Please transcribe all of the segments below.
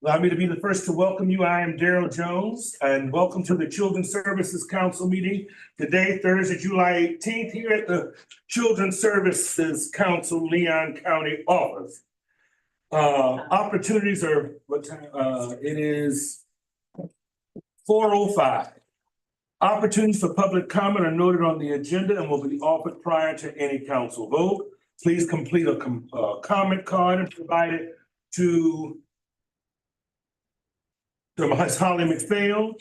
Allow me to be the first to welcome you. I am Daryl Jones, and welcome to the Children's Services Council meeting today, Thursday, July 18th, here at the Children's Services Council Leon County office. Opportunities are what time? It is 4:05. Opportunities for public comment are noted on the agenda and will be offered prior to any council vote. Please complete a comment card and provide it to Ms. Holly McPhail.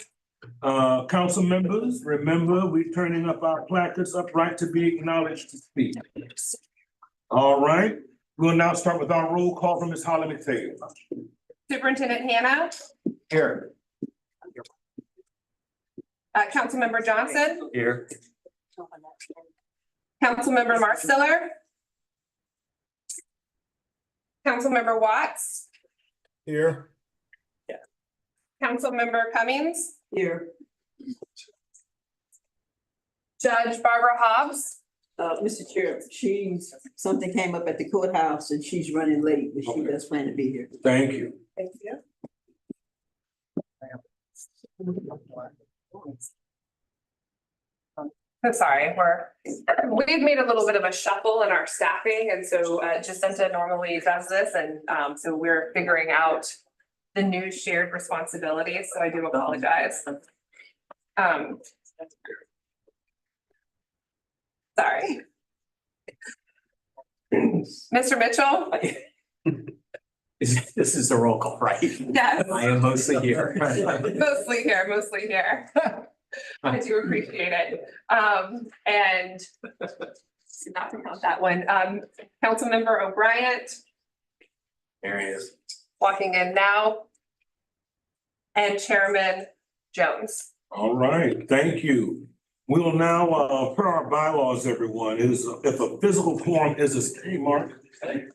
Council members, remember, we're turning up our placards upright to be acknowledged to speak. All right, we'll now start with our roll call from Ms. Holly McPhail. Superintendent Hannah. Here. Councilmember Johnson. Here. Councilmember Marciller. Councilmember Watts. Here. Councilmember Cummings. Here. Judge Barbara Hobbs. Mr. Chair, something came up at the courthouse and she's running late, but she Okay. does plan to be here. Thank you. Thank you. I'm sorry, we've made a little bit of a shuffle in our staffing, and so Jacinta normally does this, and so we're figuring out the new shared responsibilities, so I do apologize. Sorry. Mr. Mitchell? This is the roll call, right? Yes. I am mostly here. Mostly here. I do appreciate it. And not to count that one. Councilmember O'Brien. There he is. Walking in now. And Chairman Jones. All right, thank you. We will now, per our bylaws, everyone, if a physical quorum is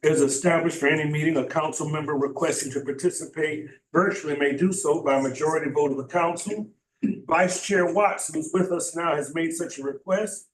established for any meeting, a council member requesting to participate virtually may do so by majority vote of the council. Vice Chair Watts, who's with us now, has made such a request.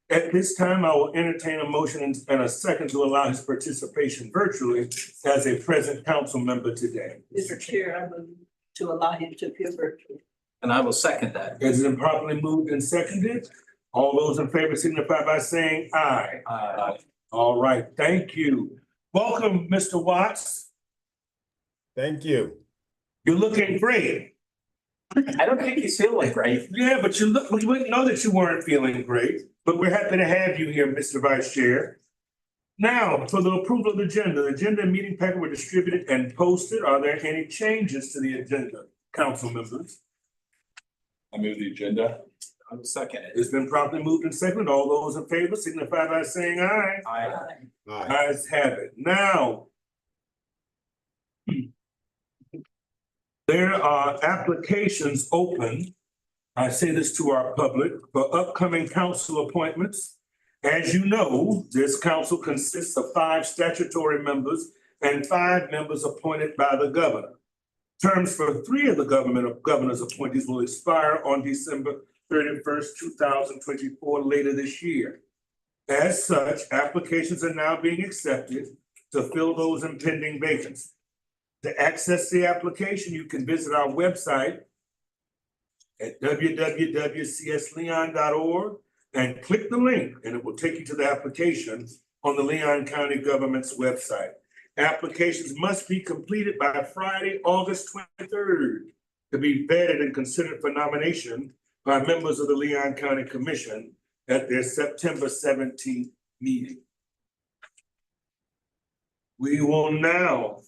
At this time, I will entertain a motion and a second to allow his participation virtually as a present council member today. Mr. Chair, I move to allow him to appear virtually. And I will second that. Has it been properly moved and seconded? All those in favor signify by saying aye. Aye. All right, thank you. Welcome, Mr. Watts. Thank you. You're looking great. I don't think he's feeling great. Yeah, but we didn't know that you weren't feeling great, but we're happy to have you here, Mr. Vice Chair. Now, for the approval of the agenda and meeting packet were distributed and posted. Are there any changes to the agenda, council members? I move the agenda. I will second it. It's been properly moved and seconded. All those in favor signify by saying aye. Aye. Ayes have it. Now, there are applications open. I say this to our public for upcoming council appointments. As you know, this council consists of 5 statutory members and 5 members appointed by the governor. Terms for 3 of the governor's appointees will expire on December 31st, 2024, later this year. As such, applications are now being accepted to fill those impending vacancies. To access the application, you can visit our website at www.csleon.org and click the link, and it will take you to the application on the Leon County government's website. Applications must be completed by Friday, August 23rd to be vetted and considered for nomination by members of the Leon County Commission at their September 17th meeting. We will now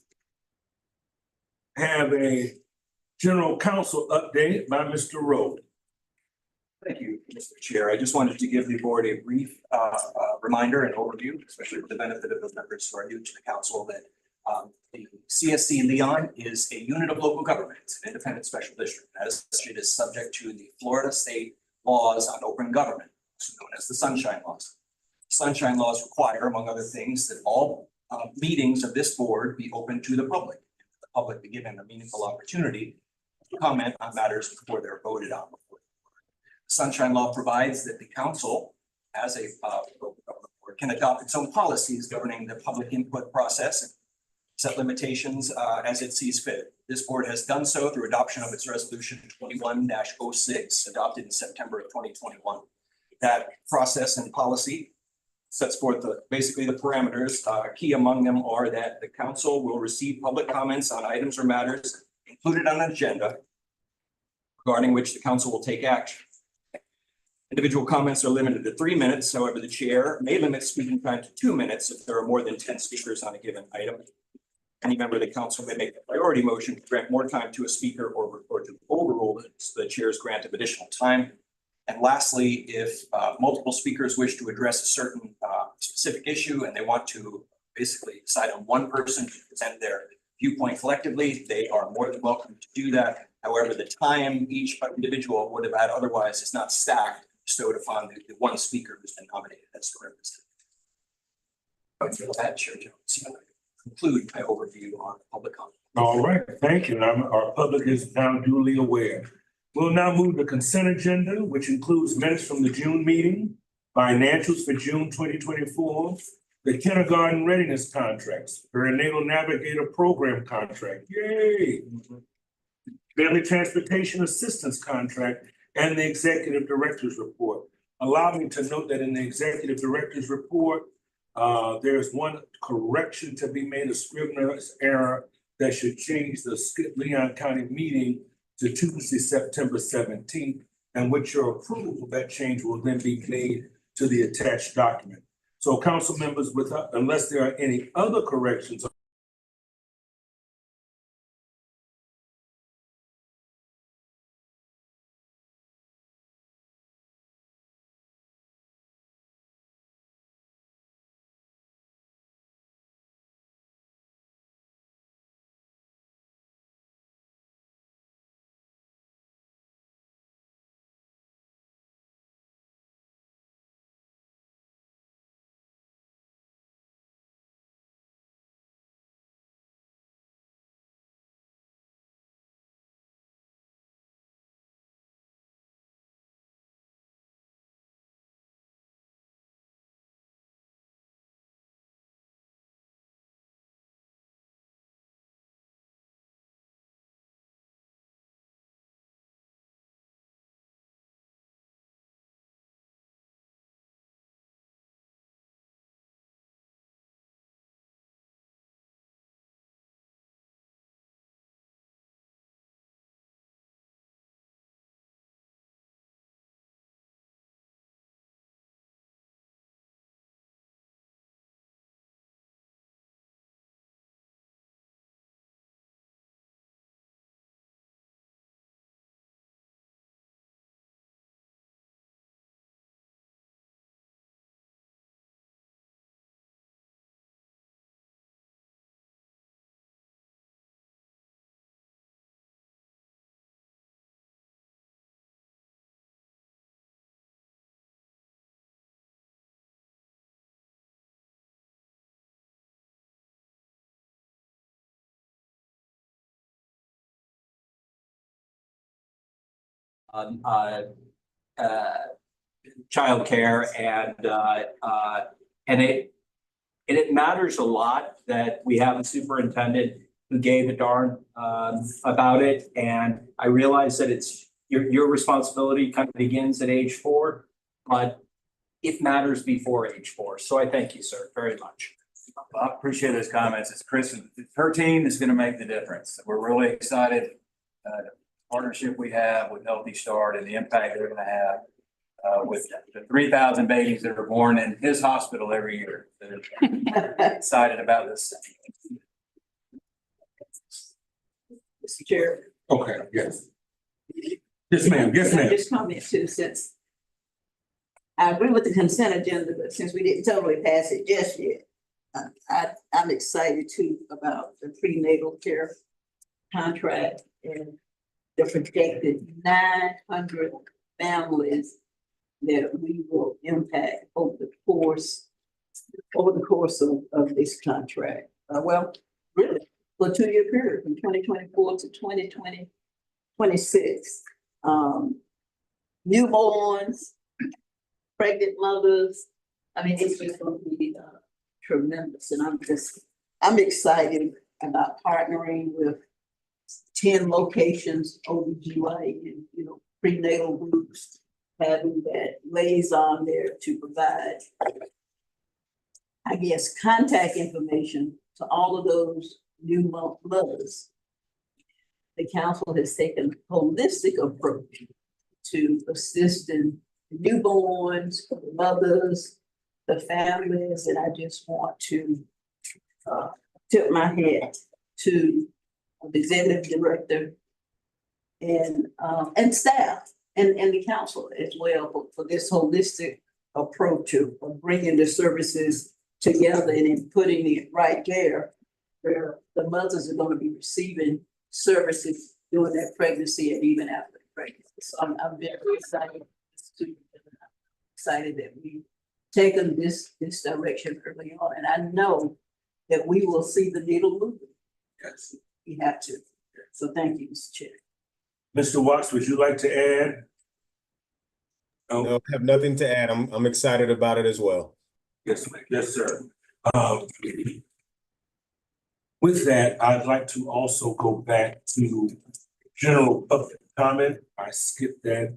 have a general counsel update by Mr. Rowe. Thank you, Mr. Chair. I just wanted to give the board a brief reminder and overview, especially for the benefit of those members who are new to the council, that the CSC Leon is a unit of local government. It's an independent special district. As such, it is subject to the Florida state laws on open government, known as the Sunshine Laws. Sunshine Laws require, among other things, that all meetings of this board be open to the public. The public be given a meaningful opportunity to comment on matters before they're voted on. Sunshine Law provides that the council, as a local government board, can adopt its own policies governing the public input process set limitations as it sees fit. This board has done so through adoption of its resolution 21-06, adopted in September of 2021. That process and policy sets forth basically the parameters. Key among them are that the council will receive public comments on items or matters included on an agenda regarding which the council will take action. Individual comments are limited to 3 minutes. However, the chair may limit speaking time to 2 minutes if there are more than 10 speakers on a given item. Any member of the council may make a priority motion to grant more time to a speaker or to overrule the chair's grant of additional time. And lastly, if multiple speakers wish to address a certain specific issue and they want to basically decide on one person to present their viewpoint collectively, they are more than welcome to do that. However, the time each individual would have had otherwise is not stacked, bestowed upon the one speaker who's been nominated as the representative. With that, Chair Jones, I conclude my overview on public comment. All right, thank you. Now, our public is now duly aware. We'll now move to consent agenda, which includes minutes from the June meeting, financials for June 2024, the kindergarten readiness contracts, perinatal navigator program contract, yay! Family transportation assistance contract, and the executive director's report. Allow me to note that in the executive director's report, there's one correction to be made, a Scrivener's error that should change the Leon County meeting to Tuesday, September 17th, and with your approval, that change will then be made to the attached document. So council members, unless there are any other corrections, Childcare and it matters a lot that we have a superintendent who gave a darn about it. And I realize that it's your responsibility kind of begins at age 4, but it matters before age 4. So I thank you, sir, very much. Well, I appreciate those comments. It's Chris, her team is going to make the difference. We're really excited. The partnership we have with Healthy Start and the impact they're going to have with the 3,000 babies that are born in his hospital every year. They're excited about this. Mr. Chair. okay, yes. Yes, ma'am, yes, Can I ma'am. just comment too, since I agree with the consent agenda, but since we didn't totally pass it just yet, I'm excited too about the prenatal care contract and the projected 900 families that we will impact over the course of this contract. Well, really, for a 2-year period from 2024 to 2026. Newborns, pregnant mothers. I mean, it's just going to be tremendous, and I'm excited about partnering with 10 locations, OBGYN, you know, prenatal groups, having that liaison there to provide, I guess, contact information to all of those new mothers. The council has taken a holistic approach to assisting newborns, the mothers, the families, and I just want to tip my hat to the executive director and staff and the council as well for this holistic approach of bringing the services together and then putting it right there where the mothers are going to be receiving services during their pregnancy and even after the pregnancy. So I'm very excited that we've taken this direction early on, and I know that we will see the needle moving. Yes. We have to. So thank you, Mr. Chair. Mr. Watts, would you like to add? No, I have nothing to add. I'm excited about it as well. Yes, ma'am. Yes, sir. With that, I'd like to also go back to general public comment. I skipped that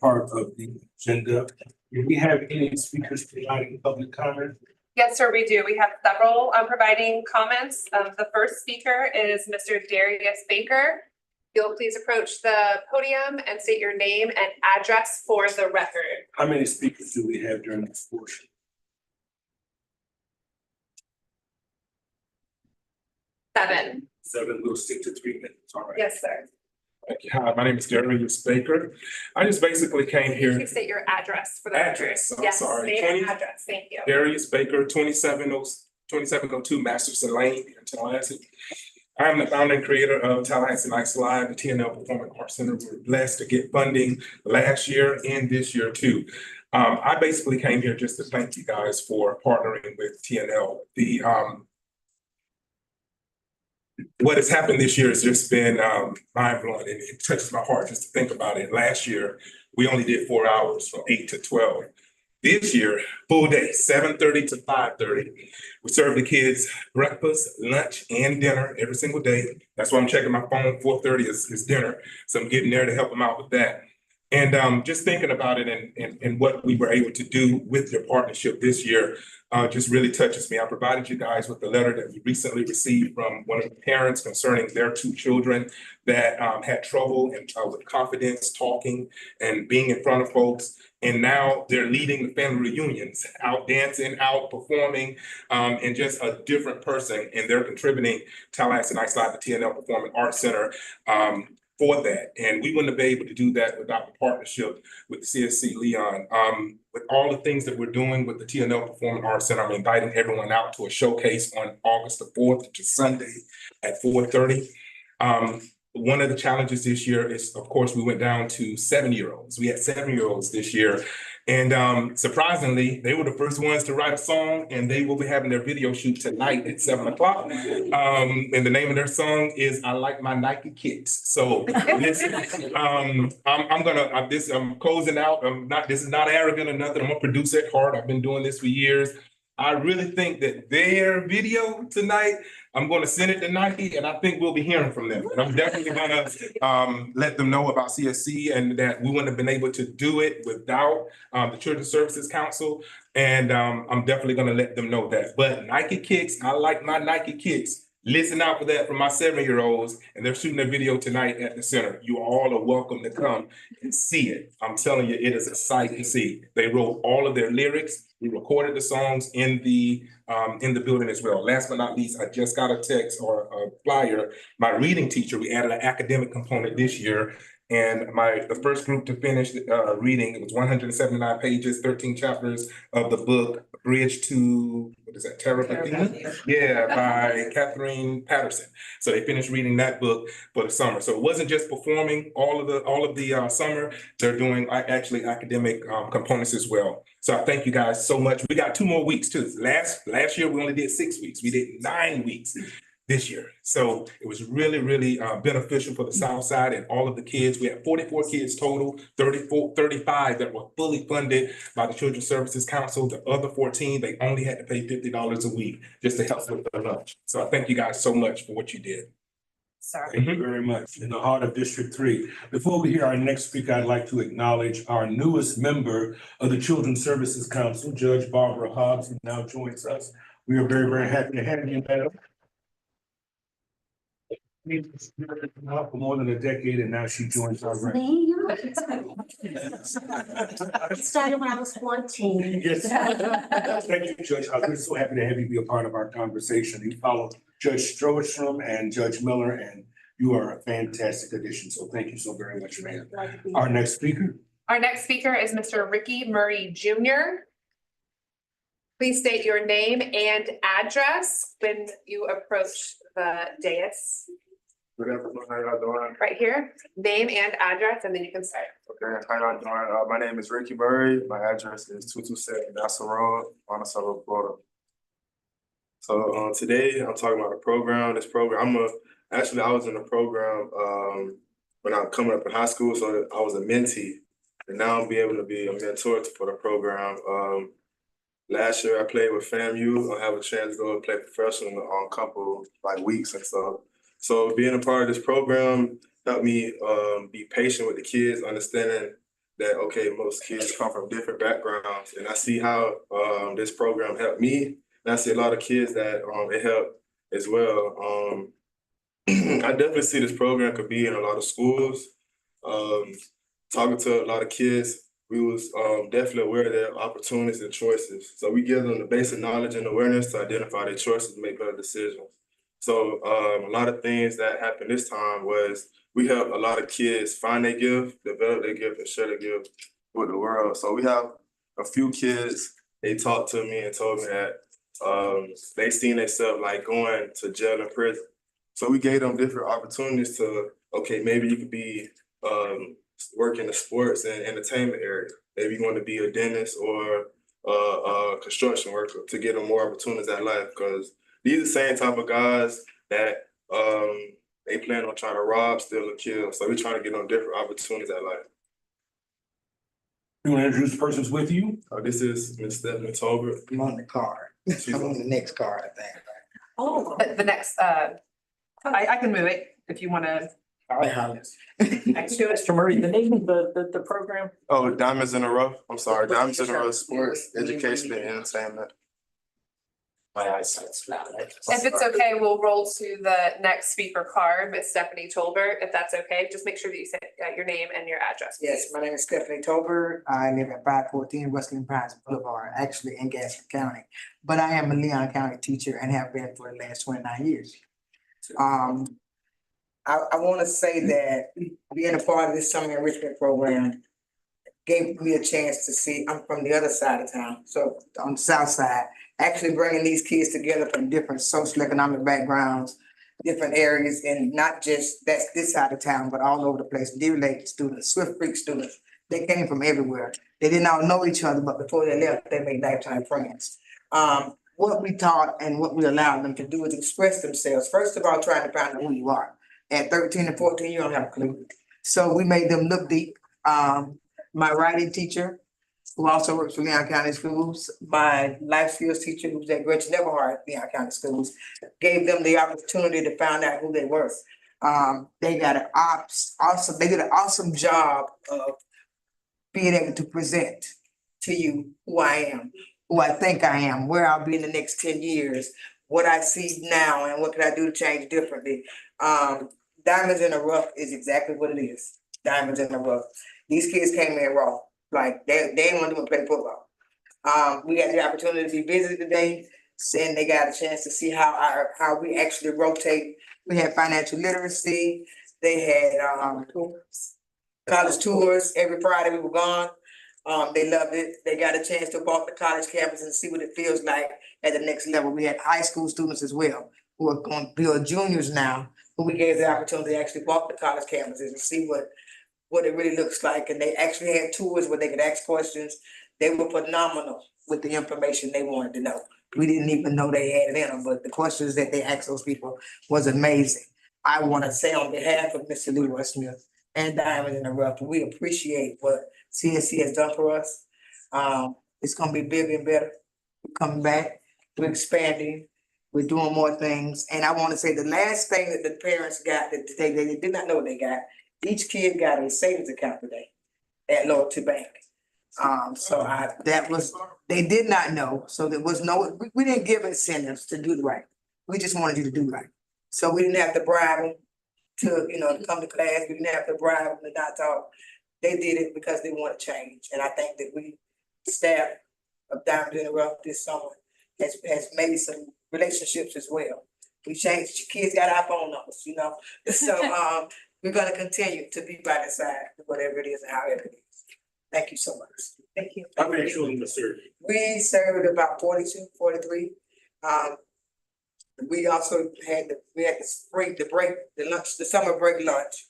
part of the agenda. Do we have any speakers providing public comment? Yes, sir, we do. We have several providing comments. The first speaker is Mr. Darius Baker. You'll please approach the podium and state your name and address for the record. How many speakers do we have during this portion? 7. 7, we'll stick to 3 minutes, all right. Yes, sir. Thank you. Hi, my name is Darius Baker. I just basically came here. Please state your address for the record. Address, I'm Yes, sorry. name and address. Thank you. Darius Baker, 2702 Masterson Lane in Tallahassee. I am the founder and creator of Tallahassee Nights Live, the TNL Performing Arts Center. We were blessed to get funding last year and this year too. I basically came here just to thank you guys for partnering with TNL. What has happened this year has just been mind-blowing, and it touches my heart just to think about it. Last year, we only did 4 hours from 8 to 12. This year, full day, 7:30 to 5:30. We serve the kids breakfast, lunch, and dinner every single day. That's why I'm checking my phone. 4:30 is dinner, so I'm getting there to help them out with that. And just thinking about it and what we were able to do with your partnership this year just really touches me. I provided you guys with the letter that we recently received from one of the parents concerning their 2 children that had trouble with confidence, talking and being in front of folks. And now they're leading the family reunions, out dancing, out performing, and just a different person. And they're contributing Tallahassee Nights Live, the TNL Performing Arts Center, for that. And we wouldn't have been able to do that without the partnership with the CSC Leon. With all the things that we're doing with the TNL Performing Arts Center, I'm inviting everyone out to a showcase on August the 4th, which is Sunday at 4:30. One of the challenges this year is, of course, we went down to 7-year-olds. We had 7-year-olds this year. And surprisingly, they were the first ones to write a song, and they will be having their video shoot tonight at 7 o'clock. And the name of their song is "I Like My Nike Kicks." So listen, I'm closing out. This is not arrogant or nothing. I'm gonna produce at heart. I've been doing this for years. I really think that their video tonight, I'm going to send it to Nike, and I think we'll be hearing from them. And I'm definitely going to let them know about CSC and that we wouldn't have been able to do it without the Children's Services Council. And I'm definitely going to let them know that. But Nike Kicks, I like my Nike Kicks. Listen out for that from my 7-year-olds, and they're shooting a video tonight at the center. You all are welcome to come and see it. I'm telling you, it is a sight to see. They wrote all of their lyrics. We recorded the songs in the building as well. Last but not least, I just got a text or a flyer. My reading teacher, we added an academic component this year. And the first group to finish reading, it was 179 pages, 13 chapters of the book, Bridge to, what is that, Terra Bethina? Yeah, by Catherine Patterson. So they finished reading that book for the summer. So it wasn't just performing all of the summer, they're doing actually academic components as well. So I thank you guys so much. We got 2 more weeks too. Last year, we only did 6 weeks. We did 9 weeks. this year. So it was really, really beneficial for the South Side and all of the kids. We had 44 kids total, 35 that were fully funded by the Children's Services Council. The other 14, they only had to pay $50 a week just to help with their lunch. So I thank you guys so much for what you did. Sorry. Thank you very much. In the heart of District 3. Before we hear our next speaker, I'd like to acknowledge our newest member of the Children's Services Council, Judge Barbara Hobbs, who now joins us. We are very, very happy to have you, madam. For more than a decade, and now she joins our ranks. Started when I was 14. Yes. Thank you, Judge. We're so happy to have you be a part of our conversation. You follow Judge Strostrom and Judge Miller, and you are a fantastic addition. So thank you so very much, ma'am. Our next speaker. Our next speaker is Mr. Ricky Murray Jr. Please state your name and address when you approach the dais. Good afternoon, how y'all doing? Right here, name and address, and then you can start. Okay, how y'all doing? My name is Ricky Murray. My address is 227 Nassau Road, Monticello, Florida. So today I'm talking about a program. This program, actually I was in a program when I was coming up in high school, so I was a mentee, and now I'm able to be a mentor for the program. Last year I played with FAMU. I have a chance to go and play professional on a couple weeks and stuff. So being a part of this program helped me be patient with the kids, understanding that, okay, most kids come from different backgrounds. And I see how this program helped me. And I see a lot of kids that it helped as well. I definitely see this program could be in a lot of schools. Talking to a lot of kids, we was definitely aware of their opportunities and choices. So we give them the basic knowledge and awareness to identify their choices and make better decisions. So a lot of things that happened this time was we helped a lot of kids find their gift, develop their gift, and share their gift with the world. So we have a few kids, they talked to me and told me that they seen themselves like going to jail and prison. So we gave them different opportunities to, okay, maybe you could be work in the sports and entertainment area. Maybe you want to be a dentist or a construction worker to get them more opportunities at life, because these are the same type of guys that they plan on trying to rob, steal, or kill. So we're trying to get them different opportunities at life. You want to introduce persons with you? This is Ms. Stephanie Tolbert. I'm on the card. I'm on the next card, I think. Oh. The next, I can move it if you want to. All right, Hollis. I can do it. Mr. Murray, the name of the program? Oh, Diamonds in the Rough. I'm sorry, Diamonds in the Rough, sports, education, and entertainment. My eyesight's not. If it's okay, we'll roll to the next speaker card, Ms. Stephanie Tolbert, if that's okay. Just make sure that you say your name and your address. Yes, my name is Stephanie Tolbert. I live at 514 Westland Pines Boulevard, actually in Gaston County. But I am a Leon County teacher and have been for the last 29 years. I want to say that being a part of this summer enrichment program gave me a chance to see, I'm from the other side of town, so on the south side, actually bringing these kids together from different socioeconomic backgrounds, different areas, and not just that's this side of town, but all over the place. Deer Lake students, Swift Creek students, they came from everywhere. They didn't all know each other, but before they left, they made lifetime friends. What we taught and what we allowed them to do is express themselves. First of all, trying to find out who you are. At 13 and 14, you don't have a clue. So we made them look deep. My writing teacher, who also works for Leon County Schools, my life skills teacher, who's at Gretchen Everhart, Leon County Schools, gave them the opportunity to find out who they were. They got they did an awesome job of being able to present to you who I am, who I think I am, where I'll be in the next 10 years, what I see now, and what can I do to change differently. Diamonds in the Rough is exactly what it is. Diamonds in the Rough. These kids came in raw. Like they didn't want to play football. We had the opportunity to be visited today, and they got a chance to see how we actually rotate. We had financial literacy. They had college tours every Friday. We were gone. They loved it. They got a chance to walk the college campus and see what it feels like at the next level. We had high school students as well who are going to be juniors now, who we gave the opportunity to actually walk the college campuses and see what it really looks like. And they actually had tours where they could ask questions. They were phenomenal with the information they wanted to know. we didn't even know they had it in them, but the questions that they asked those people was amazing. I want to say on behalf of Mr. Leroy Smith and Diamond in the Rough, we appreciate what CSC has done for us. It's gonna be bigger and better. We're coming back, we're expanding, we're doing more things. And I want to say the last thing that the parents got that they did not know they got, each kid got a savings account today at Loyalty Bank. They did not know, so there was no, we didn't give incentives to do right. We just wanted you to do right. So we didn't have to bribe them to, to come to class, we didn't have to bribe them to not talk. They did it because they want to change, and I think that we, staff of Diamond in the Rough this summer, has made some relationships as well. We changed, kids got our phone numbers, so, we're gonna continue to be by the side, whatever it is and however it is. Thank you so much. Thank you. How many children were served? We served about 42, 43. We also had the summer break lunch.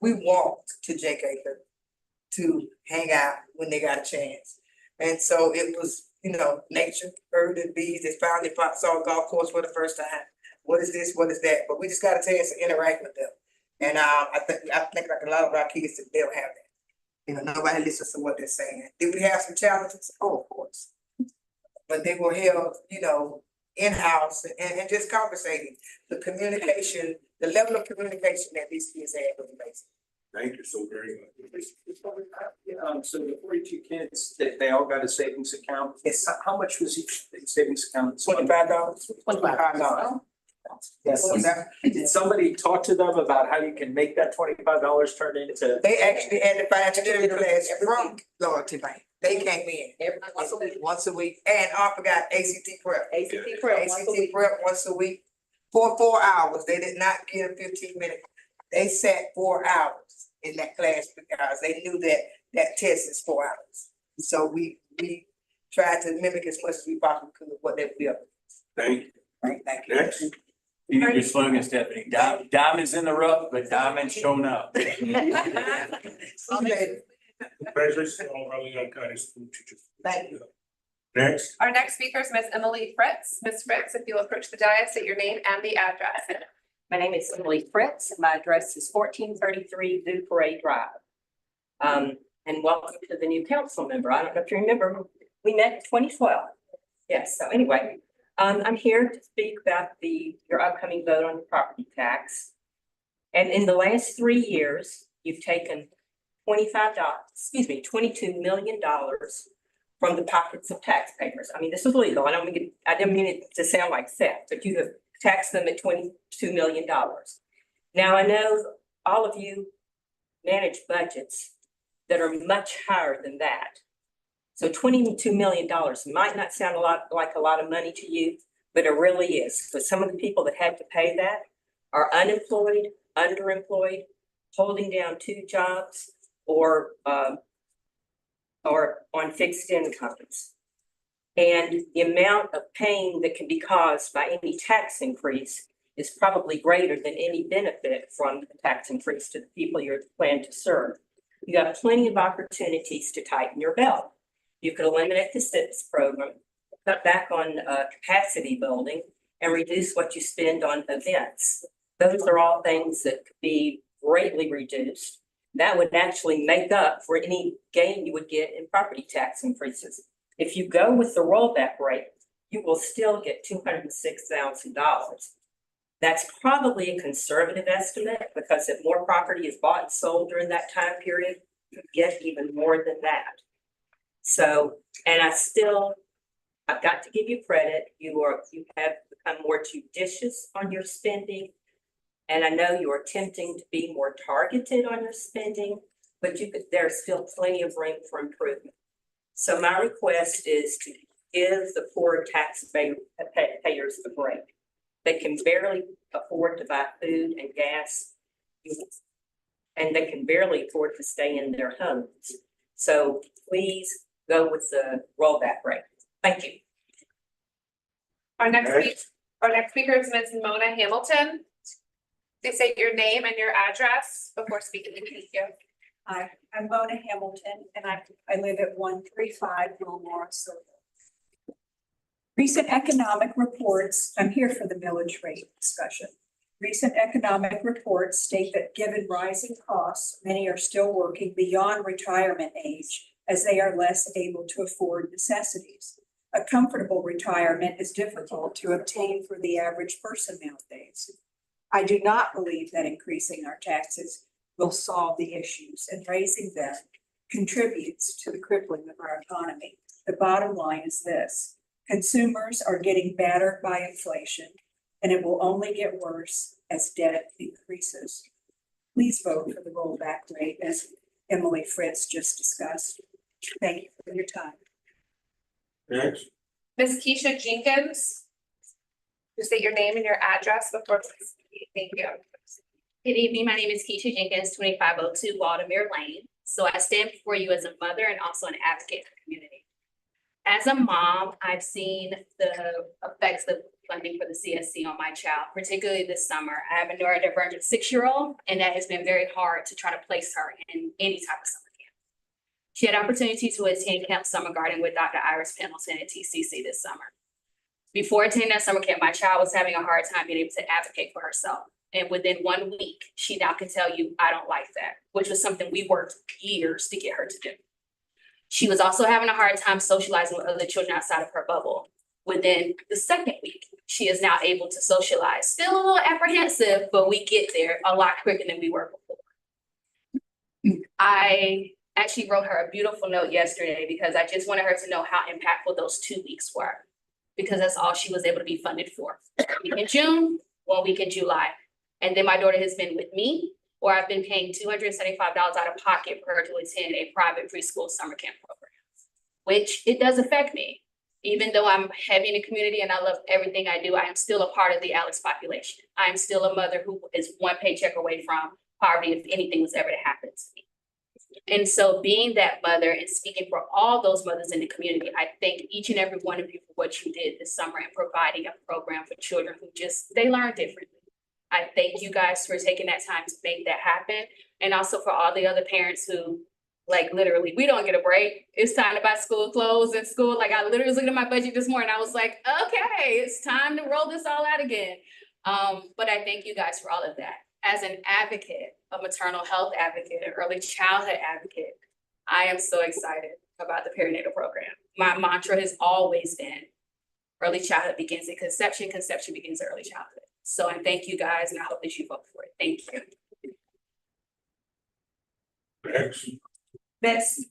We walked to Jake Acre to hang out when they got a chance. And so it was, nature, birds and bees. They finally saw a golf course for the first time. What is this? What is that? But we just got a chance to interact with them. And I think like a lot of our kids, they don't have that. Nobody listens to what they're saying. Did we have some challenges? Oh, of course. But they were held, in-house and just conversating. The communication, the level of communication that these kids had was amazing. Thank you so very much. So the 42 kids, they all got a savings account. Yes. How much was each savings account? $25. $25. Yes. Did somebody talk to them about how you can make that $25 turn into? They actually had the financial literacy class from Loyalty Bank. They came in once a week. And I forgot ACT prep. ACT prep once a week for 4 hours. They did not get a 15-minute. They sat 4 hours in that class because they knew that test is 4 hours. So we tried to mimic as much as we possibly could what they built. Thank you. Right, thank you. Next. Your slogan, Stephanie, diamonds in the rough, but diamonds shown up. Congratulations on Raleigh Young County School Teachers. Thank you. Next. Our next speaker is Ms. Emily Fritz. Ms. Fritz, if you'll approach the dais, state your name and the address. My name is Emily Fritz, and my address is 1433 View Parade Drive. And welcome to the new council member. I don't know if you remember, we met in 2012. Yes, so anyway, I'm here to speak about your upcoming vote on the property tax. And in the last 3 years, you've taken $22 million from the pockets of taxpayers. I mean, this is legal. I didn't mean it to sound like theft, but you have taxed them at $22 million. Now, I know all of you manage budgets that are much higher than that. So $22 million might not sound like a lot of money to you, but it really is. Because some of the people that had to pay that are unemployed, underemployed, holding down 2 jobs, or on fixed incomes. And the amount of pain that can be caused by any tax increase is probably greater than any benefit from the tax increase to the people you're planned to serve. You have plenty of opportunities to tighten your belt. You could eliminate the SIPS program, cut back on capacity building, and reduce what you spend on events. Those are all things that could be greatly reduced. That would actually make up for any gain you would get in property tax increases. If you go with the rollback rate, you will still get $206,000. That's probably a conservative estimate because if more property is bought and sold during that time period, you get even more than that. So, and I've got to give you credit. You have become more judicious on your spending. And I know you're attempting to be more targeted on your spending, but there's still plenty of room for improvement. So my request is to give the poor taxpayers a break. They can barely afford to buy food and gas, and they can barely afford to stay in their homes. So please go with the rollback rate. Thank you. Our next speaker is Ms. Mona Hamilton. Please state your name and your address before speaking. Thank you. Hi, I'm Mona Hamilton, and I live at 135 Wilmore. So Recent economic reports, I'm here for the millage rate discussion. Recent economic reports state that given rising costs, many are still working beyond retirement age as they are less able to afford necessities. A comfortable retirement is difficult to obtain for the average person nowadays. I do not believe that increasing our taxes will solve the issues, and raising them contributes to the crippling of our economy. The bottom line is this: consumers are getting battered by inflation, and it will only get worse as debt increases. Please vote for the rollback rate as Emily Fritz just discussed. Thank you for your time. Next. Ms. Keisha Jenkins. Just state your name and your address before. Thank you. Good evening. My name is Keisha Jenkins, 2502 Waldemere Lane. So I stand before you as a mother and also an advocate for the community. As a mom, I've seen the effects of funding for the CSC on my child, particularly this summer. I have a neurodivergent 6-year-old, and that has been very hard to try to place her in any type of summer camp. She had opportunity to attend Camp Summer Garden with Dr. Iris Pendleton at TCC this summer. Before attending that summer camp, my child was having a hard time being able to advocate for herself. And within 1 week, she now can tell you, I don't like that, which was something we worked years to get her to do. She was also having a hard time socializing with other children outside of her bubble. Within the second week, she is now able to socialize. Still a little apprehensive, but we get there a lot quicker than we were before. I actually wrote her a beautiful note yesterday because I just wanted her to know how impactful those 2 weeks were, because that's all she was able to be funded for. 1 week in June, 1 week in July. And then my daughter has been with me, or I've been paying $275 out of pocket for her to attend a private preschool summer camp program, which it does affect me. Even though I'm heavy in the community and I love everything I do, I am still a part of the Alex population. I am still a mother who is one paycheck away from poverty if anything was ever to happen to me. And so being that mother and speaking for all those mothers in the community, I thank each and every one of you for what you did this summer and providing a program for children who they learn differently. I thank you guys for taking that time to make that happen. And also for all the other parents who, like, literally, we don't get a break. It's time to buy school clothes and school. Like, I literally was looking at my budget this morning. I was like, okay, it's time to roll this all out again. But I thank you guys for all of that. As an advocate, a maternal health advocate, an early childhood advocate, I am so excited about the perinatal program. My mantra has always been early childhood begins at conception, conception begins at early childhood. So I thank you guys, and I hope that you vote for it. Thank you. Next. Ms.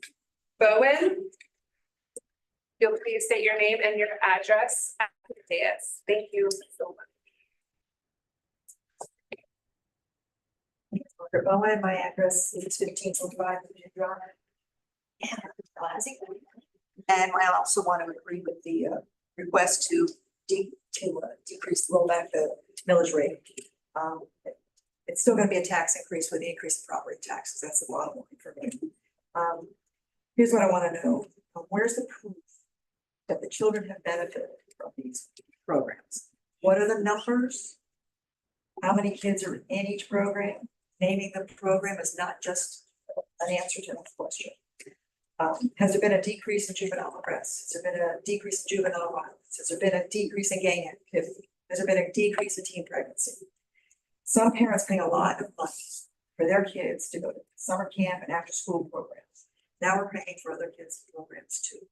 Bowen. You'll please state your name and your address. Yes, thank you so much. Bowen, my address is 1545 Drive. And I also want to agree with the request to decrease, roll back the millage rate. It's still going to be a tax increase with the increase in property taxes. That's the bottom line for me. Here's what I want to know. Where's the proof that the children have benefited from these programs? What are the numbers? How many kids are in each program? Naming the program is not just an answer to that question. Has there been a decrease in juvenile arrests? Has there been a decrease in juvenile violence? Has there been a decrease in gang activity? Has there been a decrease in teen pregnancy? Some parents pay a lot of money for their kids to go to summer camp and after school programs. Now we're paying for other kids' programs too.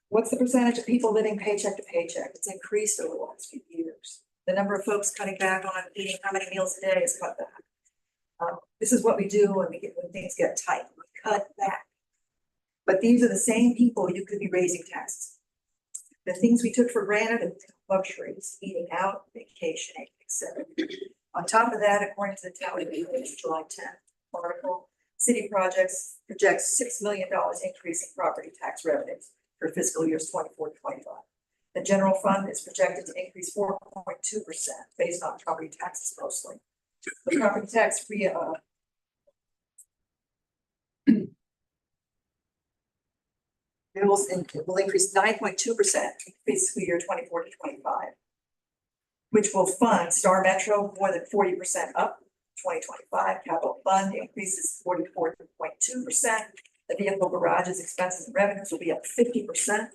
What's the percentage of people living paycheck to paycheck? It's increased over the last few years. The number of folks cutting back on eating how many meals a day is cut back. This is what we do when things get tight. We cut back. But these are the same people you could be raising taxes. The things we took for granted and luxuries, eating out, vacationing, etc. On top of that, according to the tally July 10th article, city projects projects $6 million increase in property tax revenues for fiscal years 24 to 25. The general fund is projected to increase 4.2% based on property taxes mostly. The property tax free it will increase 9.2% in fiscal year 24 to 25, which will fund Star Metro more than 40% up 2025. Capital Fund increases 44.2%. The vehicle garages expenses and revenues will be up 50%.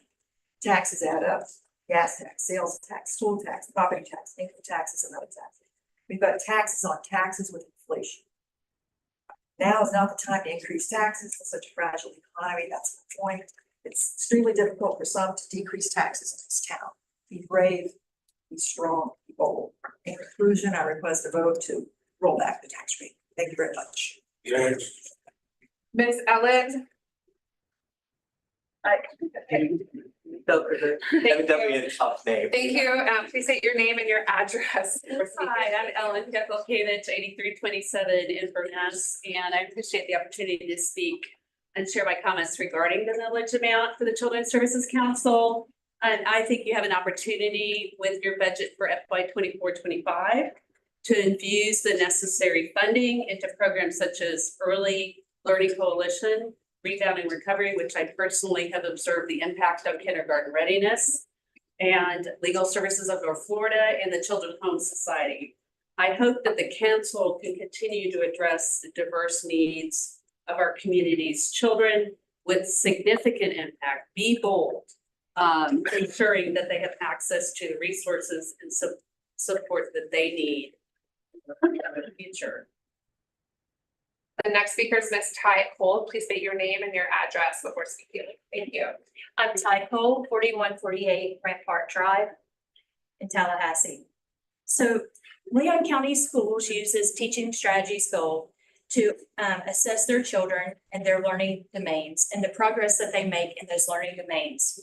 taxes add up, gas tax, sales tax, school tax, property tax, income taxes, and other taxes. We've got taxes on taxes with inflation. Now is not the time to increase taxes in such a fragile economy. That's the point. It's extremely difficult for some to decrease taxes in this town. Be brave, be strong, be bold. In conclusion, I request a vote to roll back the tax rate. Thank you very much. Yes. Ms. Ellen? Thank you. Thank you. Please state your name and your address. Hi, I'm Ellen, located to 8327 Inverness, and I appreciate the opportunity to speak and share my comments regarding the millage amount for the Children's Services Council. And I think you have an opportunity with your budget for FY 24-25 to infuse the necessary funding into programs such as Early Learning Coalition, Rebound and Recovery, which I personally have observed the impact on kindergarten readiness, and Legal Services of North Florida and the Children's Home Society. I hope that the council can continue to address the diverse needs of our community's children with significant impact. Be bold, ensuring that they have access to the resources and support that they need in the future. The next speaker is Ms. Ty Cole. Please state your name and your address before speaking. Thank you. I'm Ty Cole, 4148 Rampart Drive in Tallahassee. So Leon County Schools uses Teaching Strategies goal to assess their children and their learning domains and the progress that they make in those learning domains.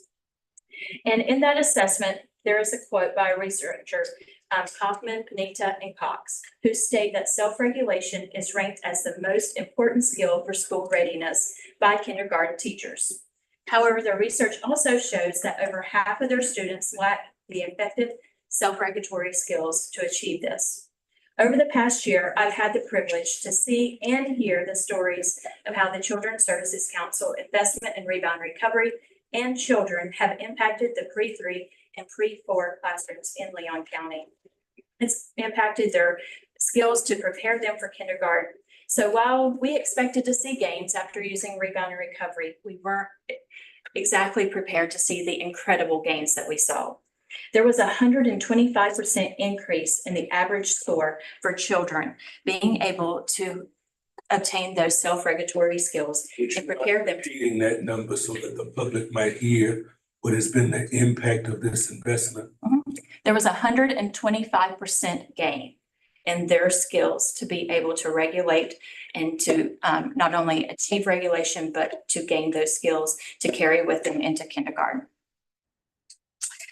And in that assessment, there is a quote by a researcher, Kaufman, Panetta, and Cox, who state that self-regulation is ranked as the most important skill for school readiness by kindergarten teachers. However, the research also shows that over half of their students lack the effective self-regulatory skills to achieve this. Over the past year, I've had the privilege to see and hear the stories of how the Children's Services Council Investment in Rebound Recovery and children have impacted the pre-3 and pre-4 classrooms in Leon County. It's impacted their skills to prepare them for kindergarten. So while we expected to see gains after using Rebound and Recovery, we weren't exactly prepared to see the incredible gains that we saw. There was a 125% increase in the average score for children being able to obtain those self-regulatory skills and prepare them. Repeating that number so that the public might hear what has been the impact of this investment. There was a 125% gain in their skills to be able to regulate and to not only achieve regulation, but to gain those skills to carry with them into kindergarten.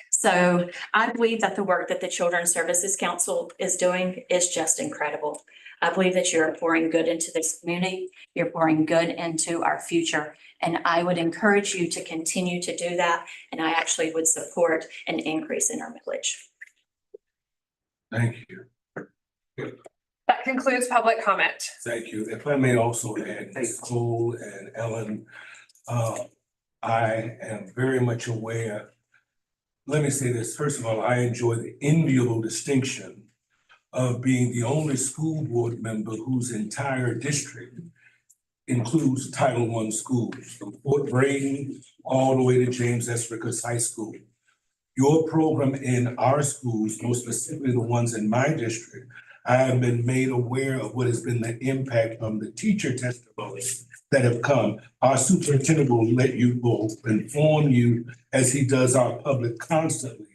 So I believe that the work that the Children's Services Council is doing is just incredible. I believe that you're pouring good into this community. You're pouring good into our future. And I would encourage you to continue to do that. And I actually would support an increase in our millage. Thank you. That concludes public comment. Thank you. If I may also add, Ms. Cole and Ellen, I am very much aware. Let me say this. First of all, I enjoy the enviable distinction of being the only school board member whose entire district includes Title I schools, from Fort Braden all the way to James S. Ricketts High School. Your program in our schools, most specifically the ones in my district, I have been made aware of what has been the impact from the teacher testimonies that have come. Our superintendent will let you both inform you, as he does our public constantly.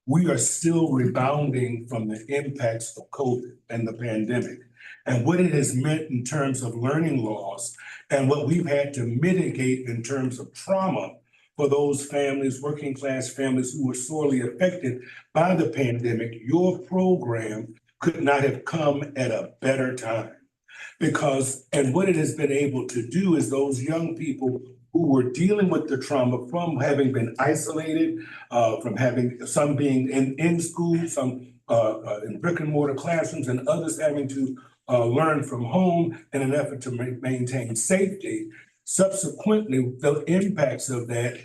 We are still rebounding from the impacts of COVID and the pandemic and what it has meant in terms of learning loss and what we've had to mitigate in terms of trauma for those families, working class families who were sorely affected by the pandemic. Your program could not have come at a better time because, and what it has been able to do is those young people who were dealing with the trauma from having been isolated, from having some being in school, some in brick and mortar classrooms, and others having to learn from home in an effort to maintain safety. Subsequently, the impacts of that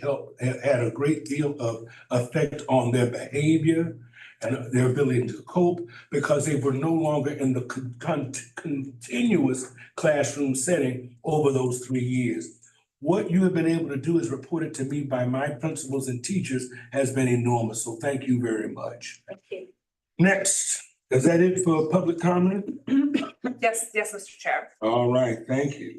had a great deal of effect on their behavior and their ability to cope because they were no longer in the continuous classroom setting over those 3 years. what you have been able to do as reported to me by my principals and teachers has been enormous. So thank you very much. Thank you. Next, is that it for public comment? Yes, Mr. Chair. All right, thank you.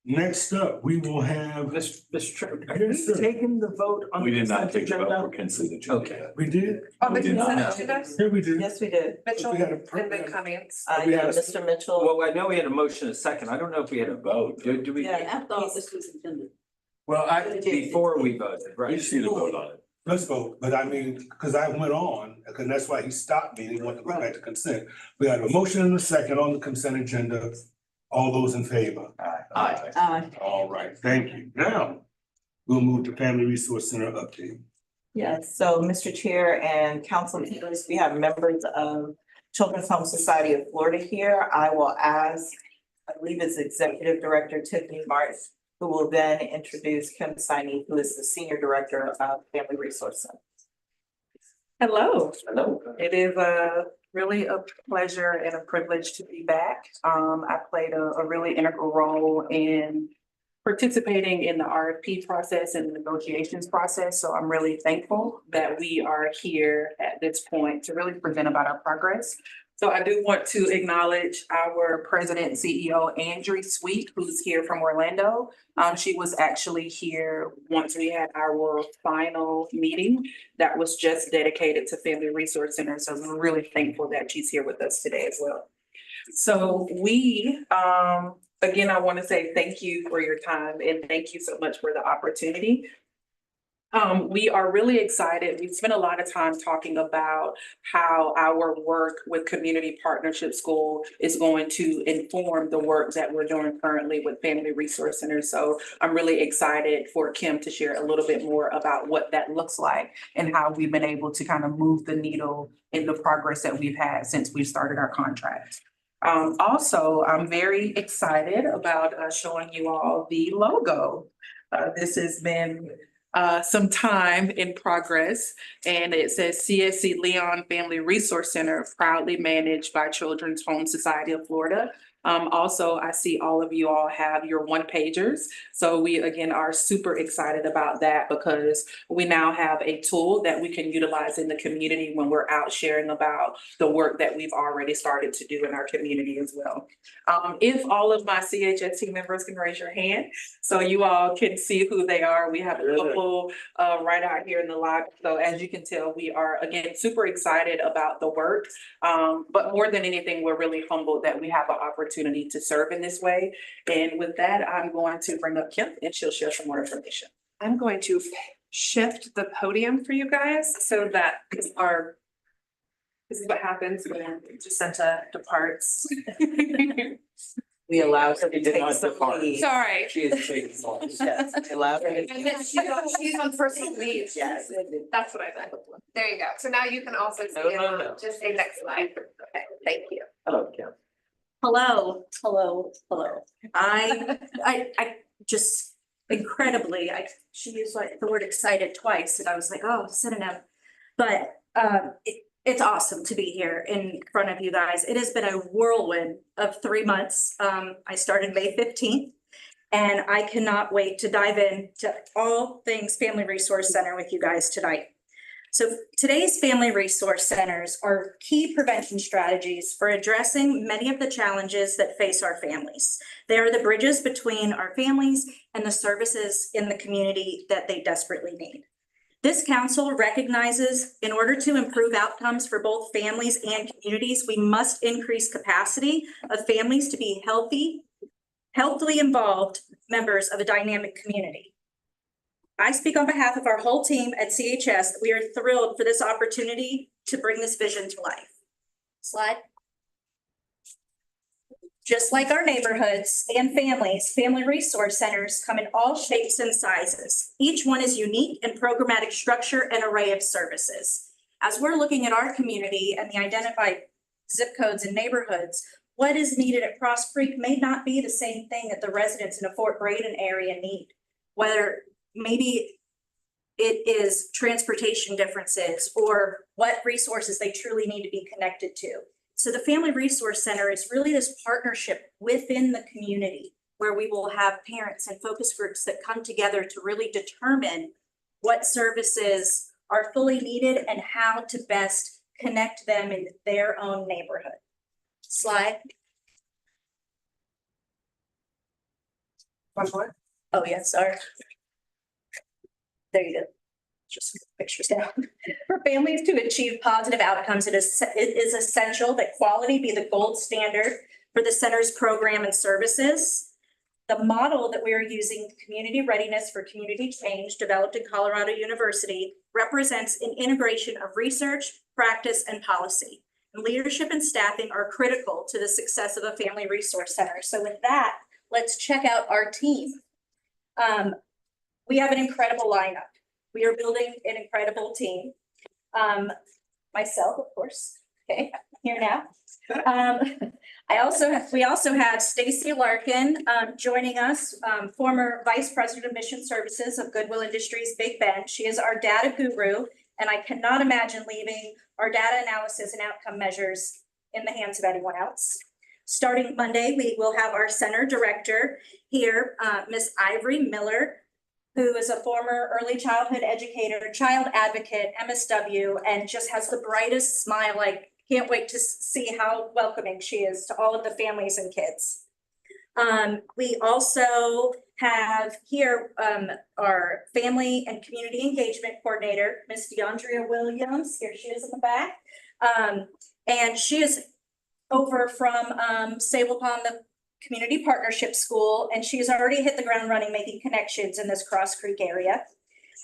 Next up, we will have. Mr. Chair, have Yes, you sir. taken the vote on? We the did not consent take the vote agenda? for consent agenda. Okay. We did? On the We did not. consent agenda, Yeah, we did. Yes, we did. Mitchell We had a- and then Cummings. We had a- Mr. Mitchell. Well, I know we had a motion and a second. I don't know if we had a vote. Do we? Yeah, I thought this was intended. Well, before we voted, right? We just need to vote on it. Let's vote, but I mean, because I went on, because that's why he stopped me, he wanted to go back to consent. We had a motion and a second on the consent agenda. All those in favor? Aye. All right, thank you. Now, we'll move to Family Resource Center update. Yes, so Mr. Chair and council members, we have members of Children's Home Society of Florida here. I will ask, I believe it's Executive Director Tiffany Martin, who will then introduce Kim Siney, who is the Senior Director of Family Resource Center. Hello. Hello. It is really a pleasure and a privilege to be back. I played a really integral role in participating in the RFP process and the negotiations process. So I'm really thankful that we are here at this point to really present about our progress. So I do want to acknowledge our president and CEO, Andrea Sweet, who's here from Orlando. She was actually here once we had our final meeting that was just dedicated to Family Resource Center. So we're really thankful that she's here with us today as well. So we, again, I want to say thank you for your time and thank you so much for the opportunity. We are really excited. We've spent a lot of time talking about how our work with Community Partnership School is going to inform the work that we're doing currently with Family Resource Centers. So I'm really excited for Kim to share a little bit more about what that looks like and how we've been able to kind of move the needle in the progress that we've had since we started our contract. Also, I'm very excited about showing you all the logo. This has been some time in progress, and it says CSC Leon Family Resource Center, proudly managed by Children's Home Society of Florida. Also, I see all of you all have your one-pagers. So we, again, are super excited about that because we now have a tool that we can utilize in the community when we're out sharing about the work that we've already started to do in our community as well. If all of my CHS team members can raise your hand so you all can see who they are. We have a couple right out here in the lobby. So as you can tell, we are, again, super excited about the work. But more than anything, we're really humbled that we have an opportunity to serve in this way. And with that, I'm going to bring up Kim and she'll share some more information. I'm going to shift the podium for you guys so that this is what happens when Jacinta departs. We allow her to She did take not some depart. leave. Sorry. She is taking songs. Yes, we allow her to. And then she's on personal leave. Yes. That's what I meant. There you go. So now you can also see No. just say next slide. Okay, thank you. Hello, Kim. Hello. I just incredibly, she used like the word excited twice and I was like, oh, synonym. But it's awesome to be here in front of you guys. It has been a whirlwind of 3 months. I started May 15th and I cannot wait to dive into all things Family Resource Center with you guys tonight. So today's Family Resource Centers are key prevention strategies for addressing many of the challenges that face our families. They are the bridges between our families and the services in the community that they desperately need. This council recognizes in order to improve outcomes for both families and communities, we must increase capacity of families to be healthily involved members of a dynamic community. I speak on behalf of our whole team at CHS that we are thrilled for this opportunity to bring this vision to life. Slide. Just like our neighborhoods and families, Family Resource Centers come in all shapes and sizes. Each one is unique in programmatic structure and array of services. As we're looking at our community and the identified zip codes and neighborhoods, what is needed at Cross Creek may not be the same thing that the residents in the Fort Braden area need. Whether maybe it is transportation differences or what resources they truly need to be connected to. So the Family Resource Center is really this partnership within the community where we will have parents and focus groups that come together to really determine what services are fully needed and how to best connect them in their own neighborhood. Slide. One more? Oh, yeah, sorry. There you go. Just pictures down. For families to achieve positive outcomes, it is essential that quality be the gold standard for the center's program and services. The model that we are using, Community Readiness for Community Change, developed in Colorado University, represents an integration of research, practice, and policy. And leadership and staffing are critical to the success of a family resource center. So with that, let's check out our team. We have an incredible lineup. We are building an incredible team. Myself, of course, okay, here now. We also have Stacy Larkin joining us, former Vice President of Mission Services of Goodwill Industries, Big Bend. She is our data guru, and I cannot imagine leaving our data analysis and outcome measures in the hands of anyone else. Starting Monday, we will have our center director here, Miss Ivory Miller, who is a former early childhood educator, child advocate, MSW, and just has the brightest smile. I can't wait to see how welcoming she is to all of the families and kids. We also have here our family and community engagement coordinator, Miss DeAndrea Williams. Here she is in the back. And she is over from Sable Pond, the Community Partnership School, and she has already hit the ground running, making connections in this Cross Creek area.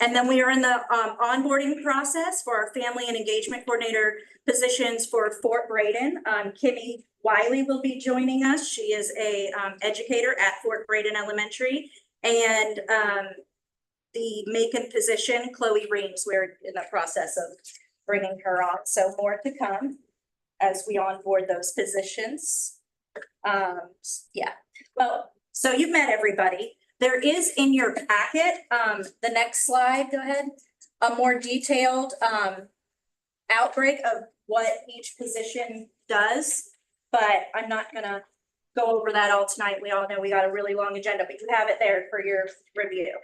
And then we are in the onboarding process for our family and engagement coordinator positions for Fort Braden. Kimmy Wiley will be joining us. She is a educator at Fort Braden Elementary. And the Macon position, Chloe Reams, we're in the process of bringing her on. So more to come as we onboard those positions. Yeah, well, so you've met everybody. There is in your packet, the next slide, go ahead, a more detailed outbreak of what each position does, but I'm not gonna go over that all tonight. We all know we got a really long agenda, but you have it there for your review.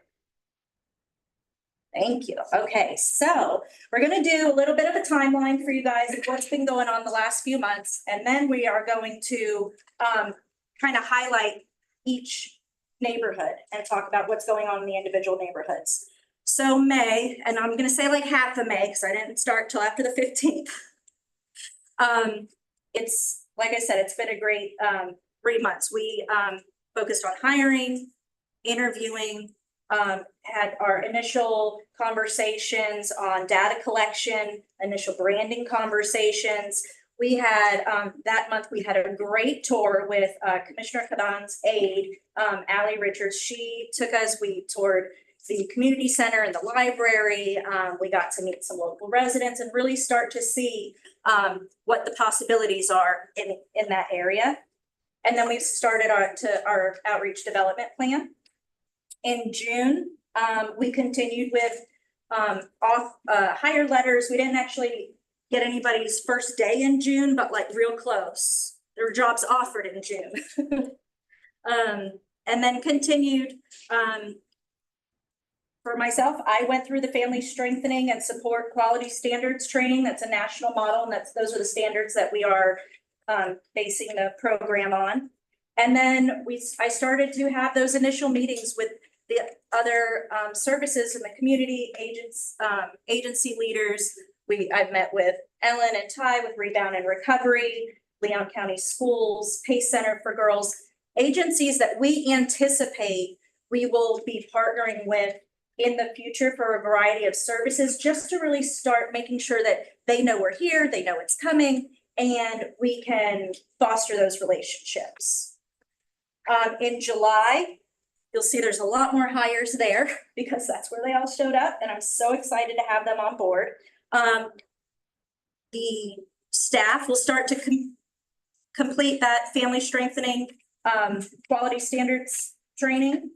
Thank you. Okay, so we're gonna do a little bit of a timeline for you guys of what's been going on the last few months, and then we are going to kind of highlight each neighborhood and talk about what's going on in the individual neighborhoods. So May, and I'm gonna say like half of May, because I didn't start till after the 15th. It's, like I said, it's been a great 3 months. We focused on hiring, interviewing, had our initial conversations on data collection, initial branding conversations. We had, that month, we had a great tour with Commissioner Kadan's aide, Allie Richards. She took us, we toured the community center and the library. We got to meet some local residents and really start to see what the possibilities are in that area. And then we started our outreach development plan. In June, we continued with hire letters. We didn't actually get anybody's first day in June, but like real close. There were jobs offered in June. And then continued. For myself, I went through the family strengthening and support quality standards training. That's a national model, and those are the standards that we are basing the program on. And then I started to have those initial meetings with the other services in the community, agency leaders. I've met with Ellen and Ty with Rebound and Recovery, Leon County Schools, Pace Center for Girls, agencies that we anticipate we will be partnering with in the future for a variety of services, just to really start making sure that they know we're here, they know it's coming, and we can foster those relationships. In July, you'll see there's a lot more hires there because that's where they all showed up, and I'm so excited to have them on board. The staff will start to complete that family strengthening quality standards training.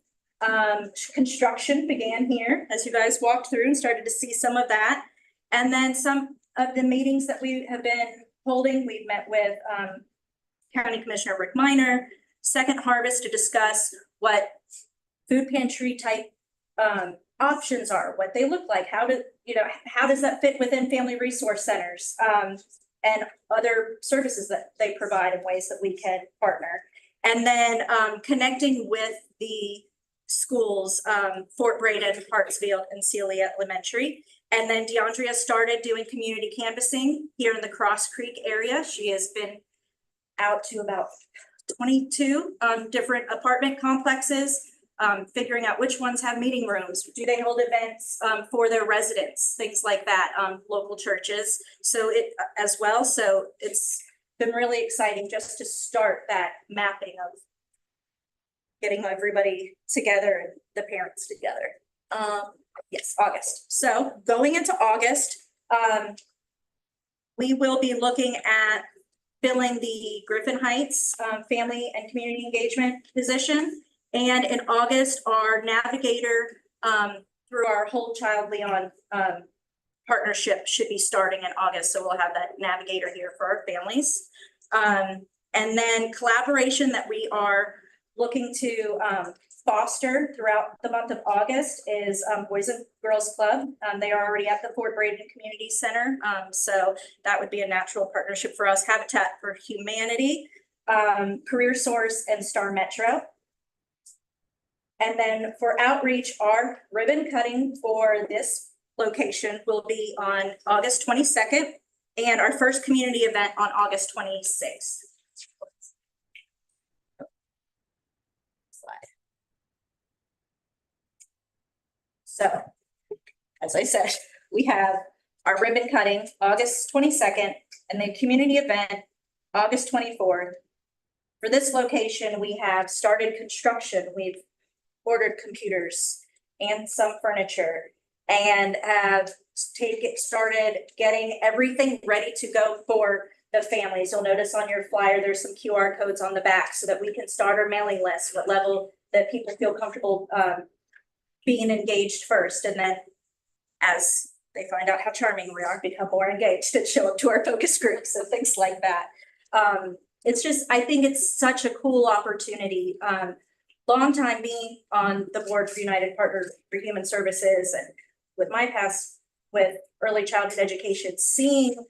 Construction began here as you guys walked through and started to see some of that. And then some of the meetings that we have been holding, we've met with County Commissioner Rick Minor, second harvest to discuss what food pantry type options are, what they look like, how does that fit within family resource centers, and other services that they provide in ways that we can partner. And then connecting with the schools, Fort Braden, Hartsfield, and Celia Elementary. And then DeAndrea started doing community canvassing here in the Cross Creek area. She has been out to about 22 different apartment complexes, figuring out which ones have meeting rooms. Do they hold events for their residents, things like that, local churches. So as well. So it's been really exciting just to start that mapping of getting everybody together and the parents together. Yes, August. So going into August, we will be looking at filling the Griffin Heights Family and Community Engagement position. And in August, our navigator through our Whole Child Leon partnership should be starting in August. So we'll have that navigator here for our families. And then collaboration that we are looking to foster throughout the month of August is Boys and Girls Club. They are already at the Fort Braden Community Center. So that would be a natural partnership for us. Habitat for Humanity, Career Source, and Star Metro. And then for outreach, our ribbon cutting for this location will be on August 22nd and our first community event on August 26th. So, as I said, we have our ribbon cutting August 22nd and then community event August 24th. For this location, we have started construction. We've ordered computers and some furniture and have started getting everything ready to go for the families. You'll notice on your flyer, there's some QR codes on the back so that we can start our mailing list, what level that people feel comfortable being engaged first. And then as they find out how charming we are, become more engaged and show up to our focus groups and things like that. It's just, I think it's such a cool opportunity. Long time being on the board for United Partners for Human Services and with my past with early childhood education, seeing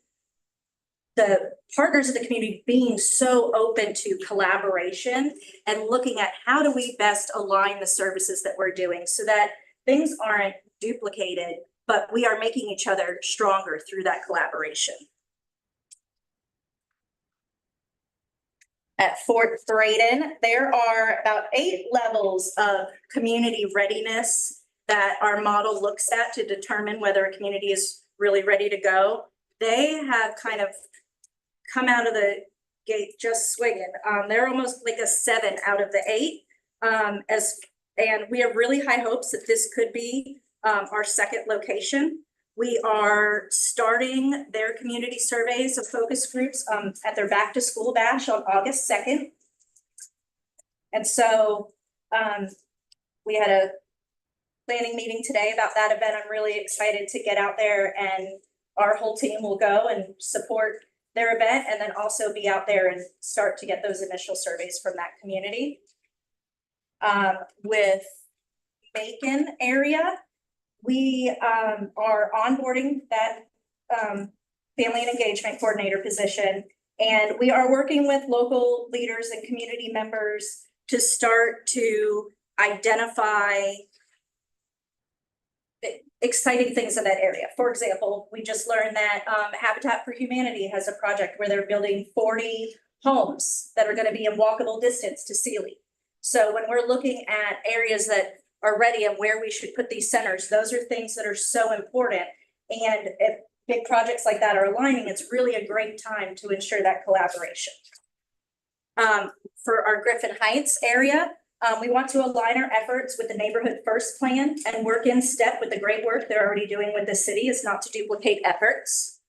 the partners of the community being so open to collaboration and looking at how do we best align the services that we're doing so that things aren't duplicated, but we are making each other stronger through that collaboration. At Fort Braden, there are about 8 levels of community readiness that our model looks at to determine whether a community is really ready to go. They have kind of come out of the gate just swinging. They're almost like a 7 out of the 8. And we have really high hopes that this could be our second location. We are starting their community surveys of focus groups at their back to school bash on August 2nd. And so we had a planning meeting today about that event. I'm really excited to get out there and our whole team will go and support their event and then also be out there and start to get those initial surveys from that community. With Macon area, we are onboarding that family and engagement coordinator position, and we are working with local leaders and community members to start to identify exciting things in that area. For example, we just learned that Habitat for Humanity has a project where they're building 40 homes that are going to be in walkable distance to Sealy. So when we're looking at areas that are ready and where we should put these centers, those are things that are so important. And if big projects like that are aligning, it's really a great time to ensure that collaboration. For our Griffin Heights area, we want to align our efforts with the Neighborhood First Plan and work in step with the great work they're already doing with the city is not to duplicate efforts.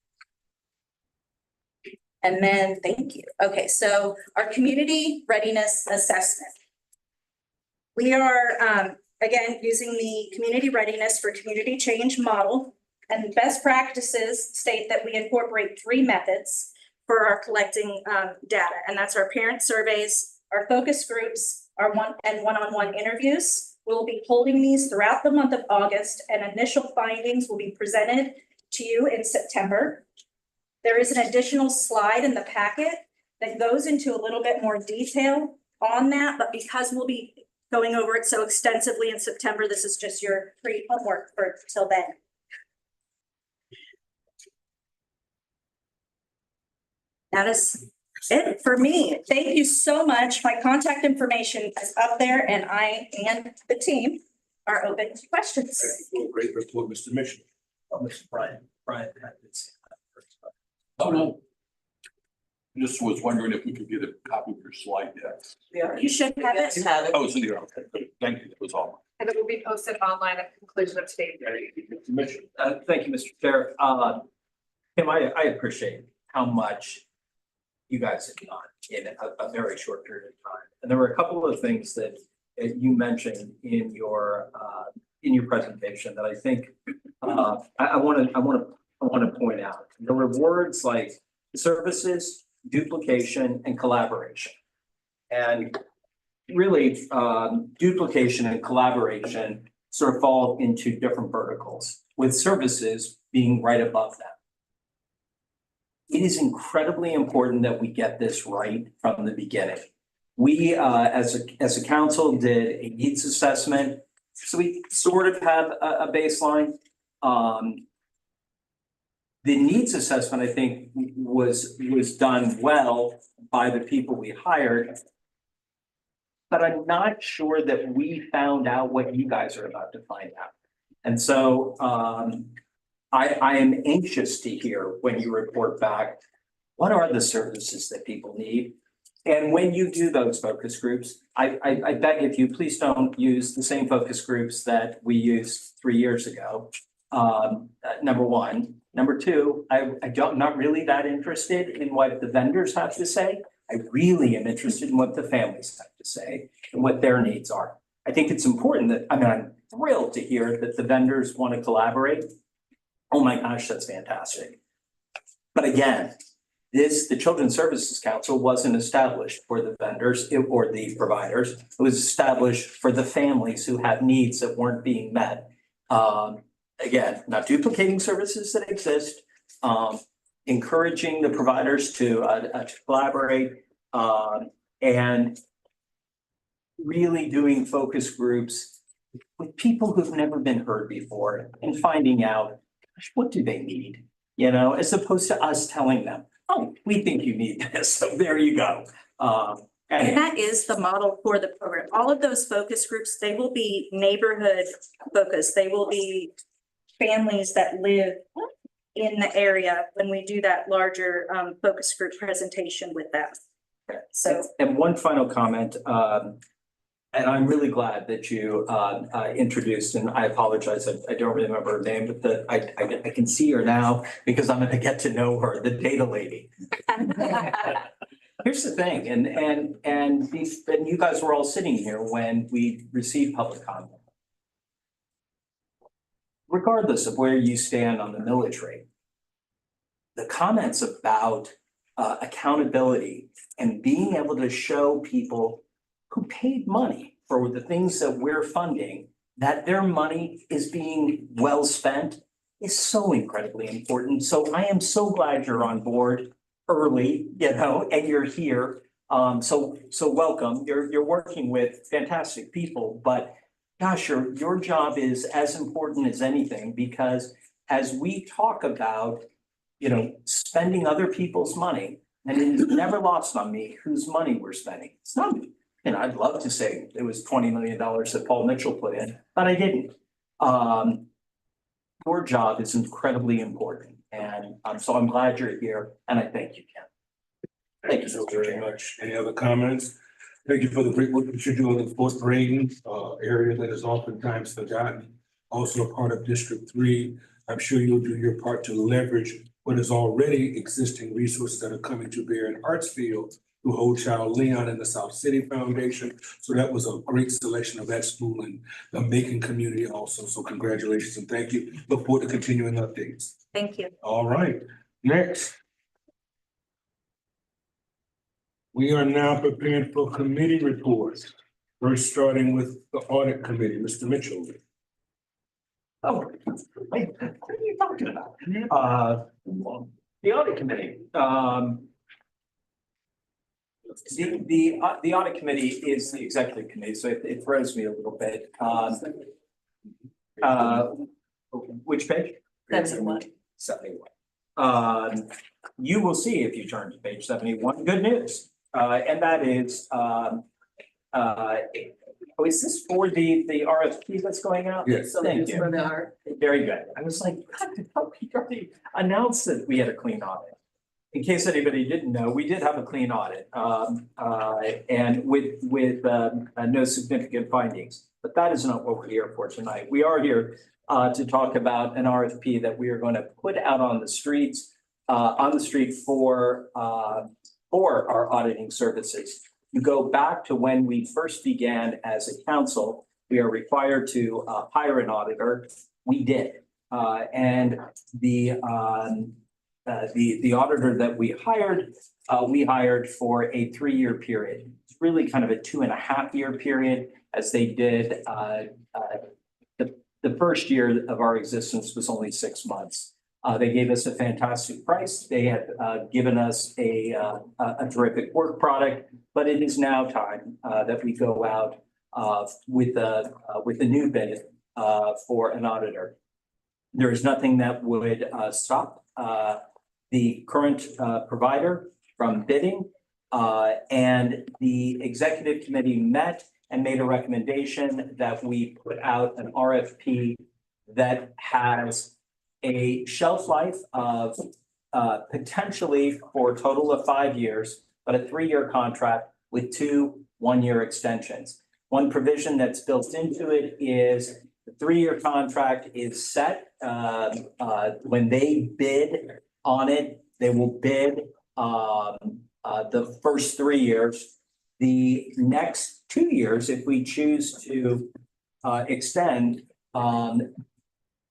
And then, thank you. Okay, so our community readiness assessment. We are, again, using the community readiness for community change model, and best practices state that we incorporate 3 methods for our collecting data, and that's our parent surveys, our focus groups, our one-on-one interviews. We'll be holding these throughout the month of August, and initial findings will be presented to you in September. There is an additional slide in the packet that goes into a little bit more detail on that, but because we'll be going over it so extensively in September, this is just your pre-homework for till then. That is it for me. Thank you so much. My contact information is up there, and I and the team are open to questions. Great report, Mr. Mitchell. Mr. Brian had this. Oh, no. Just was wondering if we could get a copy of your slide deck. Yeah, you should have it. Oh, it's in here. Okay. Thank you. That was all. And it will be posted online at the conclusion of today's meeting. Thank you, Mr. Chair. Kim, I appreciate how much you guys have done in a very short period of time. And there were a couple of things that you mentioned in your presentation that I think I want to point out. There were words like services, duplication, and collaboration. And really, duplication and collaboration sort of fall into different verticals, with services being right above them. It is incredibly important that we get this right from the beginning. We, as a council, did a needs assessment, so we sort of have a baseline. The needs assessment, I think, was done well by the people we hired, but I'm not sure that we found out what you guys are about to find out. And so I am anxious to hear when you report back, what are the services that people need? And when you do those focus groups, I beg of you, please don't use the same focus groups that we used 3 years ago. Number one. Number two, I'm not really that interested in what the vendors have to say. I really am interested in what the families have to say and what their needs are. I think it's important that, I'm thrilled to hear that the vendors want to collaborate. Oh my gosh, that's fantastic. But again, the Children's Services Council wasn't established for the vendors or the providers. It was established for the families who have needs that weren't being met. Again, not duplicating services that exist, encouraging the providers to collaborate, and really doing focus groups with people who've never been heard before and finding out, gosh, what do they need? You know, as opposed to us telling them, oh, we think you need this, so there you go. And that is the model for the program. All of those focus groups, they will be neighborhood focused. They will be families that live in the area when we do that larger focus group presentation with them. So. And one final comment, and I'm really glad that you introduced, and I apologize, I don't remember her name, but I can see her now because I'm gonna get to know her, the data lady. Here's the thing, and you guys were all sitting here when we received public comment. Regardless of where you stand on the millage rate, the comments about accountability and being able to show people who paid money for the things that we're funding, that their money is being well spent is so incredibly important. So I am so glad you're on board early, and you're here. So welcome. You're working with fantastic people, but gosh, your job is as important as anything, because as we talk about, spending other people's money, and it's never lost on me whose money we're spending. It's not me. I'd love to say it was $20 million that Paul Mitchell put in, but I didn't. Your job is incredibly important. And so I'm glad you're here, and I thank you, Ken. Thank you so very much. Any other comments? Thank you for the great work that you're doing in the fourth grading area that is oftentimes forgotten. Also a part of District 3. I'm sure you'll do your part to leverage what is already existing resources that are coming to bear in Hartsfield through Whole Child Leon and the South City Foundation. So that was a great selection of that school and the Macon community also. So congratulations and thank you. Look forward to continuing updates. Thank you. All right, next. We are now preparing for committee reports. First, starting with the audit committee, Mr. Mitchell. Oh, wait, what are you talking about? The audit committee, the audit committee is the executive committee, so it throws me a little bit. Which page? 71. 71. You will see if you turn to page 71, good news. And that is, is this for the RFP that's going out? Yes. Thank you. Very good. I was like, God, we already announced that we had a clean audit. In case anybody didn't know, we did have a clean audit, and with no significant findings. But that is not what we're here for tonight. We are here to talk about an RFP that we are going to put out on the street for our auditing services. You go back to when we first began as a council, we are required to hire an auditor. We did, and the auditor that we hired for a 3-year period. It's really kind of a 2.5-year period, as they did. The first year of our existence was only 6 months. They gave us a fantastic price. They had given us a terrific work product, but it is now time that we go out with a new bid for an auditor. There is nothing that would stop the current provider from bidding, and the executive committee met and made a recommendation that we put out an RFP that has a shelf life of potentially for a total of 5 years, but a 3-year contract with 2 one-year extensions. One provision that's built into it is the 3-year contract is set when they bid on it, they will bid the first 3 years. The next 2 years, if we choose to extend,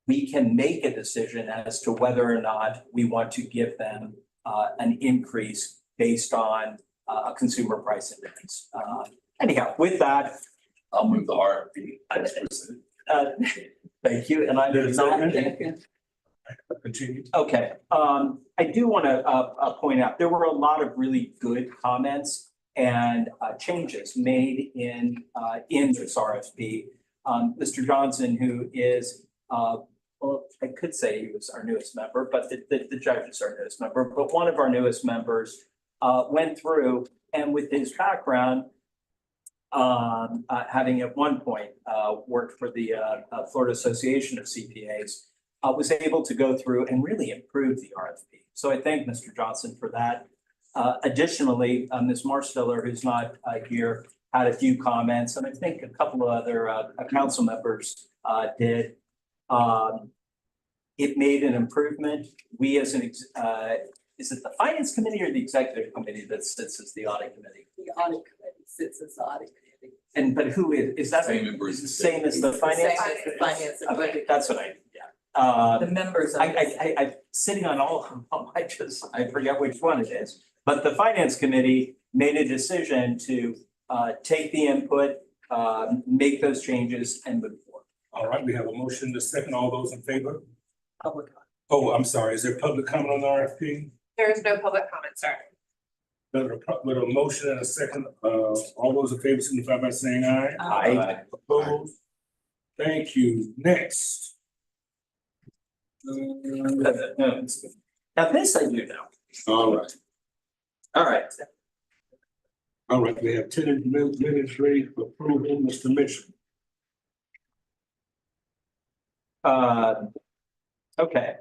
we can make a decision as to whether or not we want to give them an increase based on a consumer price index. Anyhow, with that, I'll move the RFP. Thank you, and I did not. Continue. Okay, I do want to point out, there were a lot of really good comments and changes made in this RFP. Mr. Johnson, who is, well, I could say he was our newest member, but the judge is our newest member, but one of our newest members went through, and with his background, having at one point worked for the Florida Association of CPAs, was able to go through and really improve the RFP. So I thank Mr. Johnson for that. Additionally, Ms. Marsteller, who's not here, had a few comments, and I think a couple of other council members did. It made an improvement. We as an, is it the finance committee or the executive committee that sits as the audit committee? The audit committee sits as the audit committee. And, but who is that? Same member as the Same as the finance? Same as the finance Okay, committee. that's what yeah. The members of. I'm sitting on all of them. I forget which one it is. But the finance committee made a decision to take the input, make those changes and move forward. All right, we have a motion to second. All those in favor? Public. Oh, I'm sorry. Is there public comment on the RFP? There is no public comment, sir. With a motion and a second, all those in favor signify by saying aye. Aye. Opposed? Thank you. Next. Now this I do know. All right. All right. All right, we have 10 minutes ready for approval. Mr. Mitchell. Okay.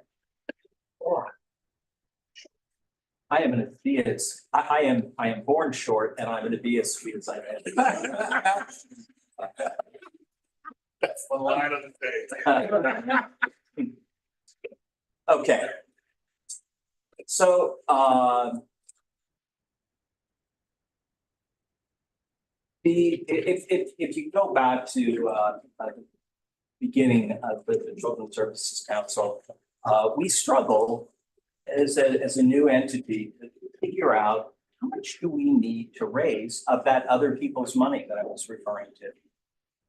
I am gonna be as, I am born short and I'm gonna be as sweet as I am. That's the line of the day. Okay. So, if you go back to the beginning of the Children's Services Council, we struggle as a new entity to figure out how much do we need to raise of that other people's money that I was referring to?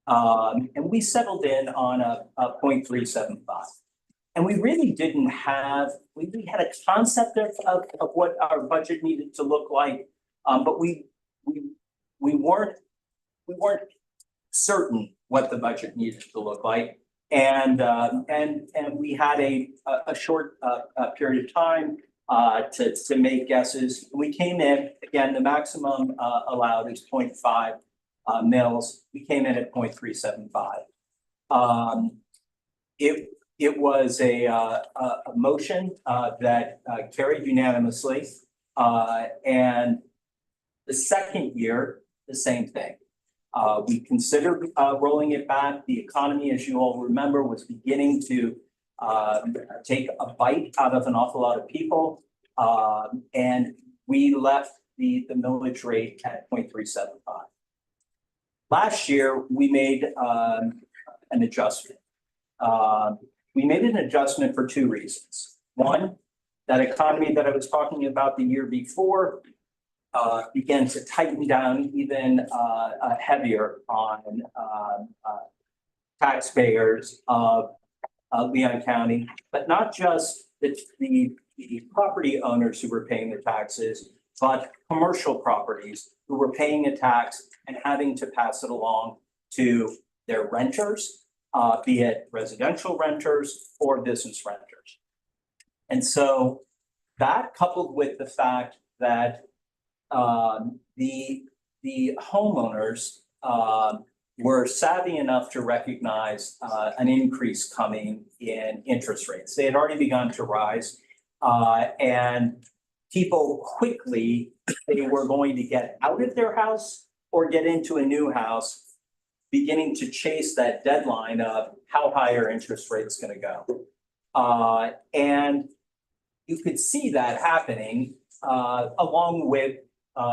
And we settled in on a 0.375. And we really didn't have, we had a concept of what our budget needed to look like. But we weren't certain what the budget needed to look like. And we had a short period of time to make guesses. We came in, again, the maximum allowed is 0.5 mils. We came in at 0.375. It was a motion that carried unanimously. And the second year, the same thing. We considered rolling it back. The economy, as you all remember, was beginning to take a bite out of an awful lot of people. And we left the millage rate at 0.375. Last year, we made an adjustment. We made an adjustment for two reasons. One, that economy that I was talking about the year before began to tighten down even heavier on taxpayers of Leon County, but not just the property owners who were paying the taxes, but commercial properties who were paying a tax and having to pass it along to their renters, be it residential renters or business renters. And so that, coupled with the fact that the homeowners were savvy enough to recognize an increase coming in interest rates. They had already begun to rise, and people quickly, they were going to get out of their house or get into a new house, beginning to chase that deadline of how high are interest rates going to go. And you could see that happening along with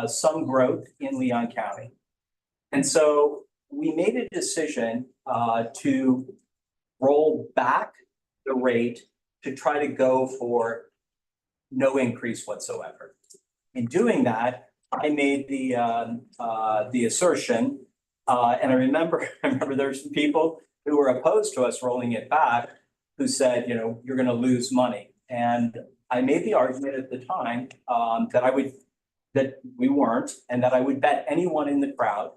some growth in Leon County. And so we made a decision to roll back the rate to try to go for no increase whatsoever. In doing that, I made the assertion, and I remember there's some people who were opposed to us rolling it back who said, you know, you're going to lose money. And I made the argument at the time that we weren't, and that I would bet anyone in the crowd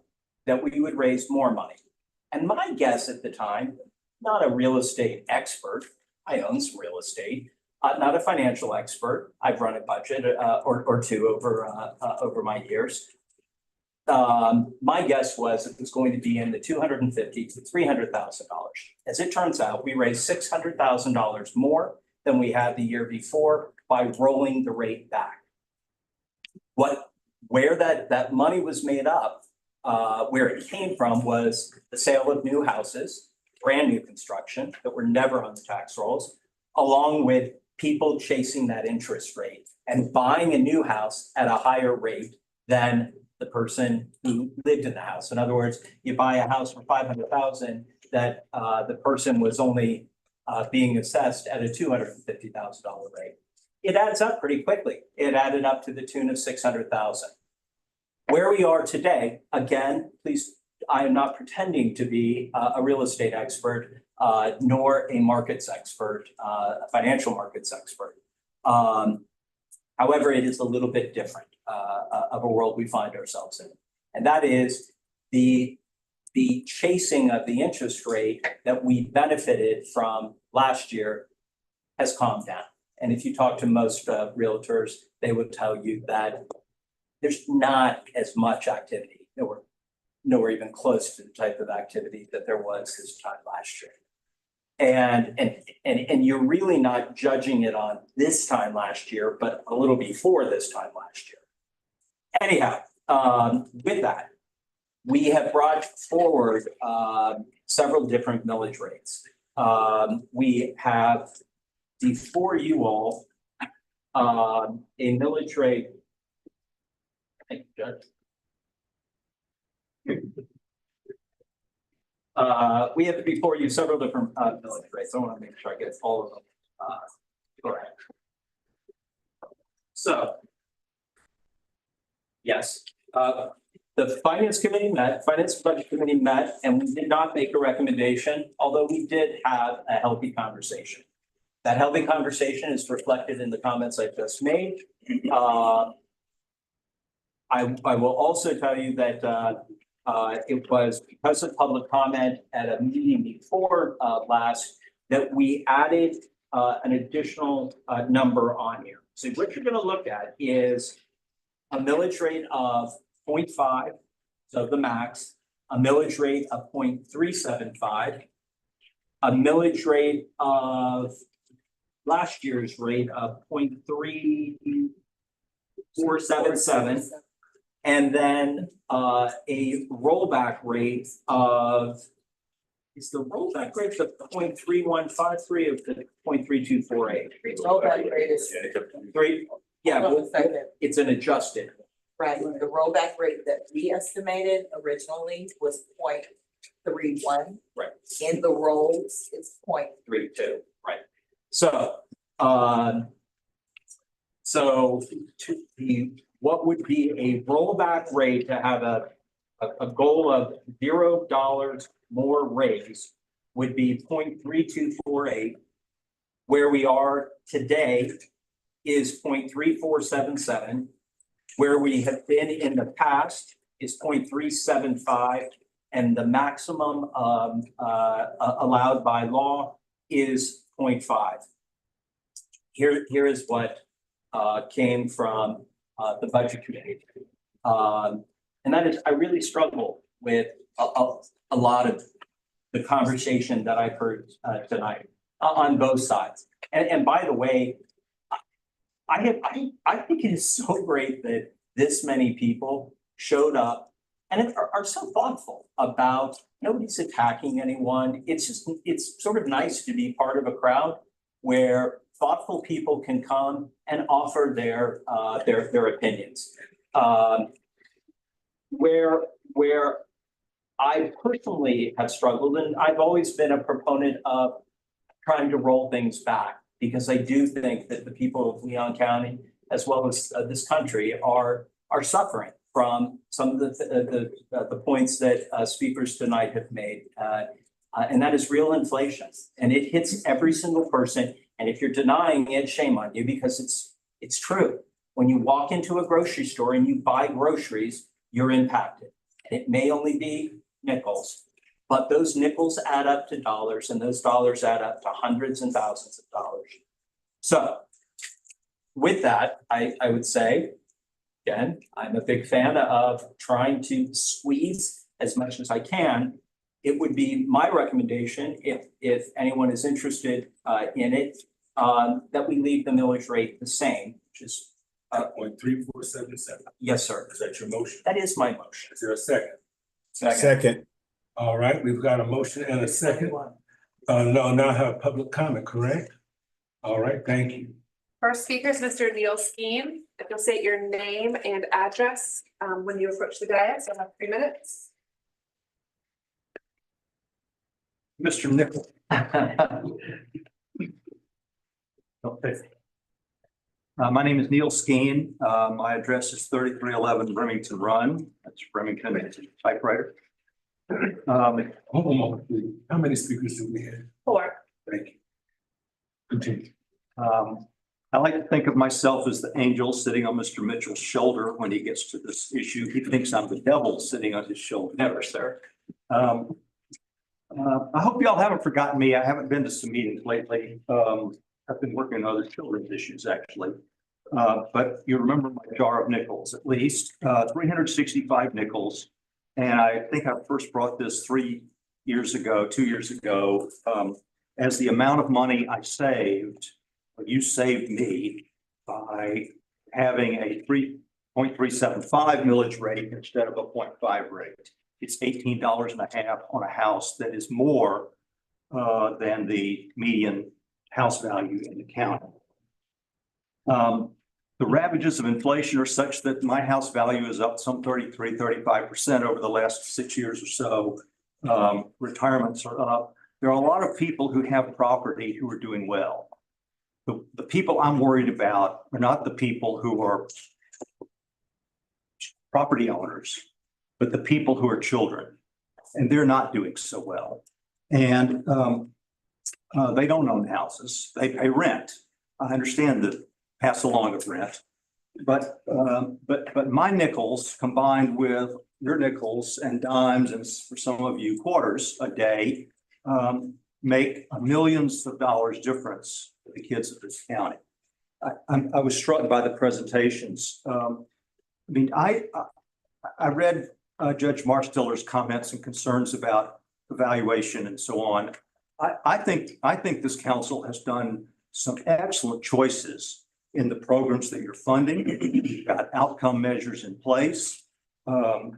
that we would raise more money. And my guess at the time, not a real estate expert, I own some real estate, not a financial expert. I've run a budget or two over my years. My guess was it was going to be in the $250,000 to $300,000. As it turns out, we raised $600,000 more than we had the year before by rolling the rate back. Where that money was made up, where it came from was the sale of new houses, brand new construction that were never on the tax rolls, along with people chasing that interest rate and buying a new house at a higher rate than the person who lived in the house. In other words, you buy a house for $500,000 that the person was only being assessed at a $250,000 rate. It adds up pretty quickly. It added up to the tune of $600,000. Where we are today, again, please, I am not pretending to be a real estate expert, nor a markets expert, a financial markets expert. However, it is a little bit different of a world we find ourselves in. And that is the chasing of the interest rate that we benefited from last year has calmed down. And if you talk to most realtors, they would tell you that there's not as much activity. Nowhere even close to the type of activity that there was this time last year. And you're really not judging it on this time last year, but a little before this time last year. Anyhow, with that, we have brought forward several different millage rates. We have before you all a millage rate. Thank you, Judge. We have before you several different millage rates. I want to make sure I get all of them correct. So Yes, the finance and budget committee met, and we did not make a recommendation, although we did have a healthy conversation. That healthy conversation is reflected in the comments I just made. I will also tell you that it was because of public comment at a meeting before last that we added an additional number on here. So what you're going to look at is a millage rate of 0.5, so the max, a millage rate of 0.375, a millage rate of last year's rate of 0.3477, and then a rollback rate of, is the rollback rate of 0.3153 of the 0.3248? Rollback rate is Three, yeah, Hold on a second. it's an adjusted. right. The rollback rate that we estimated originally was 0.31. Right. In the rolls, it's 0.32, right? So, to the, what would be a rollback rate to have a goal of $0 more raise would be 0.3248. Where we are today is 0.3477. Where we have been in the past is 0.375, and the maximum allowed by law is 0.5. Here is what came from the budget committee. And that is, I really struggle with a lot of the conversation that I've heard tonight on both sides. And by the way, I think it is so great that this many people showed up and are so thoughtful about, nobody's attacking anyone. It's just, it's sort of nice to be part of a crowd where thoughtful people can come and offer their opinions. Where I personally have struggled, and I've always been a proponent of trying to roll things back, because I do think that the people of Leon County, as well as this country, are suffering from some of the points that speakers tonight have made. And that is real inflation, and it hits every single person. And if you're denying it, shame on you, because it's true. When you walk into a grocery store and you buy groceries, you're impacted. And it may only be nickels, but those nickels add up to dollars, and those dollars add up to hundreds and thousands of dollars. So with that, I would say, again, I'm a big fan of trying to squeeze as much as I can. It would be my recommendation, if anyone is interested in it, that we leave the millage rate the same, which is 0.3477. yes, sir. Is that your motion? That is my motion. Is there a second? Second. All right, we've got a motion and a second. No, now I have public comment, correct? All right, thank you. First speaker is Mr. Neil Skeen. If you'll state your name and address when you approach the dais, you'll have 3 minutes. Mr. Nichol. Okay. My name is Neil Skeen. My address is 3311 Remington Run. That's Remington typewriter. Hold on a moment, please. How many speakers do we have? 4. Thank you. Continue. I like to think of myself as the angel sitting on Mr. Mitchell's shoulder when he gets to this issue. He thinks I'm the devil sitting on his shoulder. Never, sir. I hope y'all haven't forgotten me. I haven't been to some meetings lately. I've been working on other children's issues, actually. But you remember my jar of nickels, at least 365 nickels. And I think I first brought this 2 years ago, as the amount of money I saved, you saved me by having a 3.375 millage rate instead of a 0.5 rate. It's $18.50 on a house that is more than the median house value in the county. The ravages of inflation are such that my house value is up some 35% over the last 6 years or so. Retirements are up. There are a lot of people who have property who are doing well. The people I'm worried about are not the people who are property owners, but the people who are children. And they're not doing so well. And they don't own houses, they pay rent. I understand the pass along of rent. But my nickels combined with your nickels and dimes, and for some of you quarters a day, make millions of dollars difference for the kids of this county. I was struck by the presentations. I read Judge Marsteler's comments and concerns about evaluation and so on. I think this council has done some excellent choices in the programs that you're funding. You've got outcome measures in place.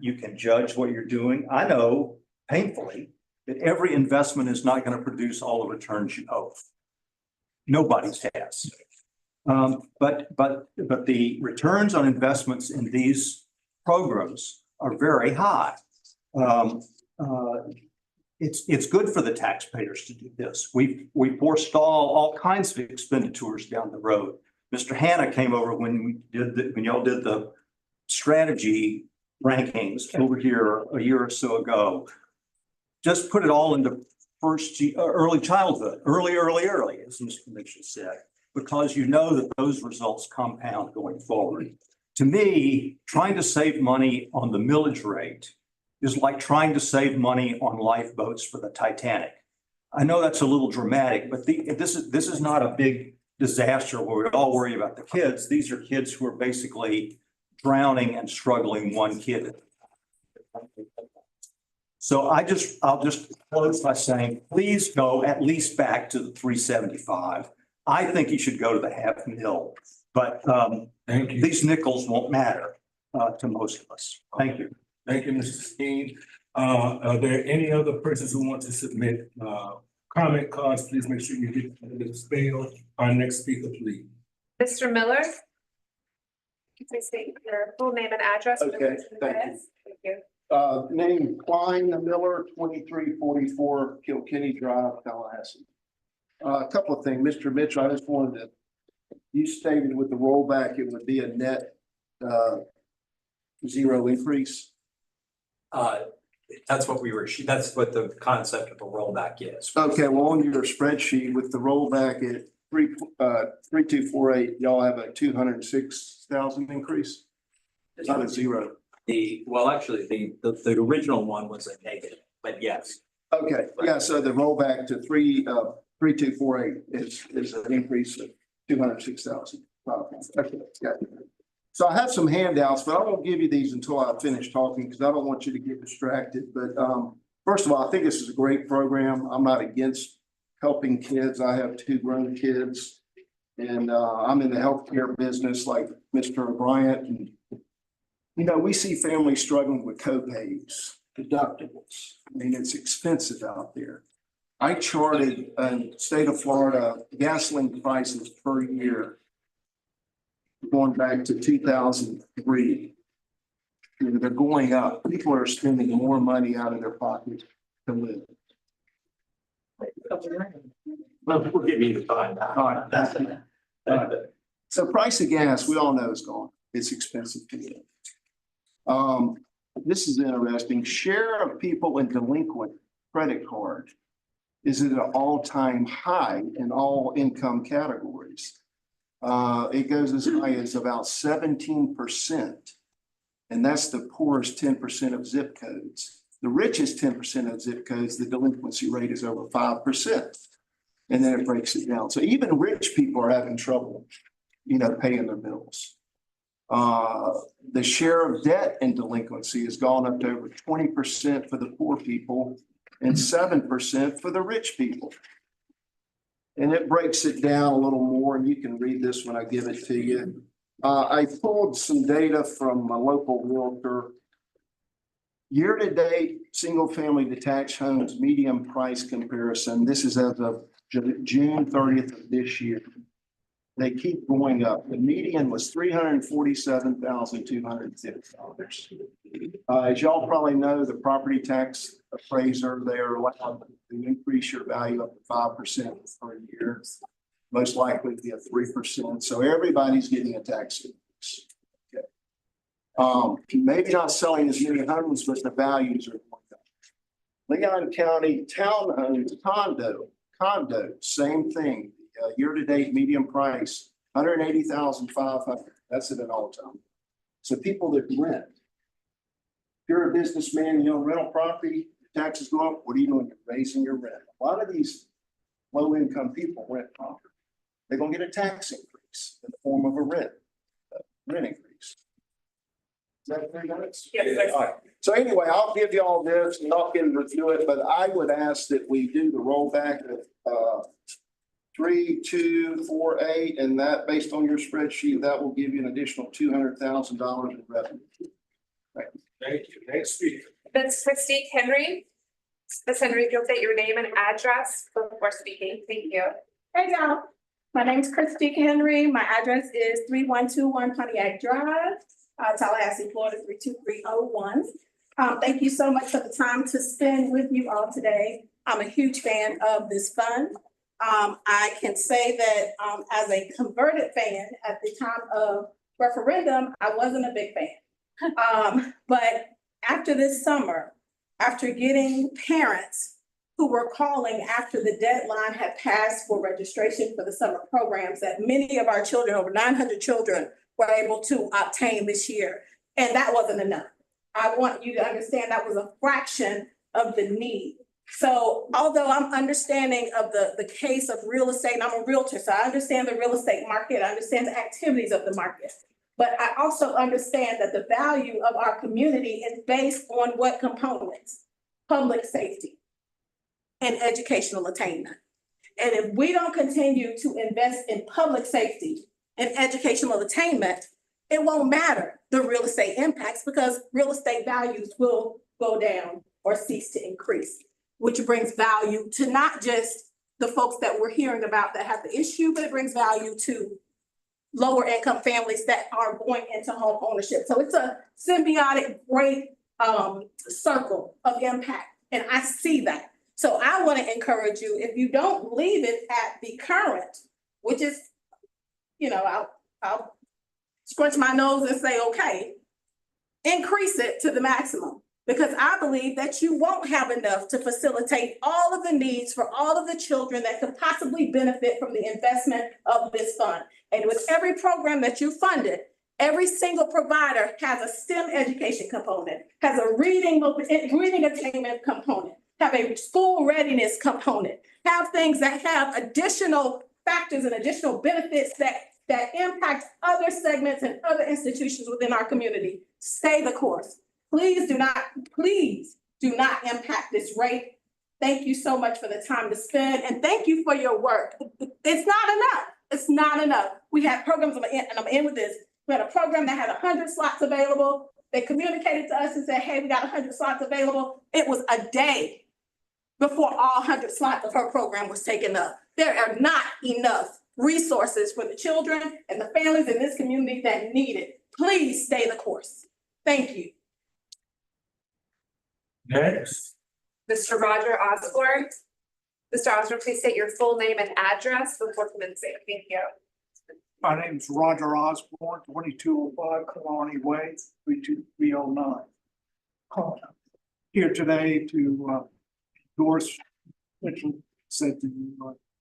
You can judge what you're doing. I know painfully that every investment is not going to produce all the returns you hope. Nobody's has. But the returns on investments in these programs are very high. It's good for the taxpayers to do this. We forestall all kinds of expenditures down the road. Mr. Hanna came over when y'all did the strategy rankings over here a year or so ago. Just put it all into early childhood, early, as Mr. Mitchell said, because you know that those results compound going forward. To me, trying to save money on the millage rate is like trying to save money on lifeboats for the Titanic. I know that's a little dramatic, but this is not a big disaster where we all worry about the kids. These are kids who are basically drowning and struggling, one kid. So I'll just close by saying, please go at least back to the 375. I think you should go to the $500,000, but these nickels won't matter to most of us. Thank you. Thank you, Mr. Skeen. Are there any other persons who want to submit comment cards? Please make sure you get this spell. Our next speaker, please. Mr. Miller? Please state your full name and address. Okay, thank you. Thank you. Name Klein Miller, 2344 Kilkenny Drive, Tallahassee. A couple of things, Mr. Mitchell, I just wanted to, you stated with the rollback, it would be a net zero increase. That's what that's what the concept of a rollback is. Okay, well, on your spreadsheet with the rollback at 3248, y'all have a 206,000 increase. Not a zero. Actually, the original one was a negative, but yes. Okay, yeah, so the rollback to 3248 is an increase of 206,000. Okay, got it. So I have some handouts, but I won't give you these until I finish talking because I don't want you to get distracted. But first of all, I think this is a great program. I'm not against helping kids. I have 2 grown kids, and I'm in the healthcare business like Mr. Bryant. And you know, we see families struggling with co-pays, deductibles. I mean, it's expensive out there. I charted state of Florida gasoline prices per year going back to 2003. They're going up. People are spending more money out of their pocket to live. Well, we'll give you the time. All right. So price of gas, we all know is gone. It's expensive to live. This is interesting. Share of people in delinquent credit card is at an all-time high in all income categories. It goes as high as about 17%. And that's the poorest 10% of zip codes. The richest 10% of zip codes, the delinquency rate is over 5%. And then it breaks it down. So even rich people are having trouble, you know, paying their bills. The share of debt in delinquency has gone up to over 20% for the poor people and 7% for the rich people. And it breaks it down a little more, and you can read this when I give it to you. I pulled some data from a local realtor. Year-to-date, single-family detached homes median price comparison. This is as of June 30th of this year. They keep going up. The median was $347,250. As y'all probably know, the property tax appraiser, they're allowed to increase your value up to 5% per year. Most likely be a 3%. So everybody's getting a tax increase. Okay. Maybe not selling as many homes, but the values are going up. Leon County townhomes, condo, same thing. Year-to-date median price, 180,500. That's at an all-time. So people that rent. If you're a businessman, you own rental property, taxes go up, what are you doing? You're raising your rent. A lot of these low-income people rent property. They're gonna get a tax increase in the form of a rent increase. Is that 3 minutes? Yes. All right. So anyway, I'll give you all this and y'all can review it, but I would ask that we do the rollback of 3248, and that based on your spreadsheet, that will give you an additional $200,000 in revenue. Thank you. Thank you. Next speaker. Ms. Christine Henry. Ms. Henry, if you'll state your name and address before speaking, thank you. Hey y'all, my name is Christy Henry. My address is 3121 Pontiac Drive, Tallahassee, Florida 32301. Thank you so much for the time to spend with you all today. I'm a huge fan of this fund. I can say that as a converted fan at the time of referendum, I wasn't a big fan. But after this summer, after getting parents who were calling after the deadline had passed for registration for the summer programs, that many of our children, over 900 children, were able to obtain this year. And that wasn't enough. I want you to understand that was a fraction of the need. So although I'm understanding of the case of real estate, and I'm a realtor, so I understand the real estate market, I understand the activities of the market. But I also understand that the value of our community is based on what components? Public safety and educational attainment. And if we don't continue to invest in public safety and educational attainment, it won't matter the real estate impacts, because real estate values will go down or cease to increase, which brings value to not just the folks that we're hearing about that have the issue, but it brings value to lower income families that are going into home ownership. So it's a symbiotic, great circle of impact. And I see that. So I want to encourage you, if you don't leave it at the current, which is, you know, I'll scrunch my nose and say, okay, increase it to the maximum. Because I believe that you won't have enough to facilitate all of the needs for all of the children that could possibly benefit from the investment of this fund. And with every program that you funded, every single provider has a STEM education component, has a reading attainment component, have a school readiness component, have things that have additional factors and additional benefits that impact other segments and other institutions within our community. Stay the course. Please do not impact this rate. Thank you so much for the time to spend, and thank you for your work. It's not enough. It's not enough. We had programs, and I'm gonna end with this. We had a program that had 100 slots available. They communicated to us and said, hey, we got 100 slots available. It was a day before all 100 slots of her program was taken up. There are not enough resources for the children and the families in this community that need it. Please stay the course. Thank you. Next. Mr. Roger Osborne. Mr. Osborne, please state your full name and address before commencing. Thank you. My name is Roger Osborne, 2205 Kalani Way, 32309. Here today to endorse Mitchell said to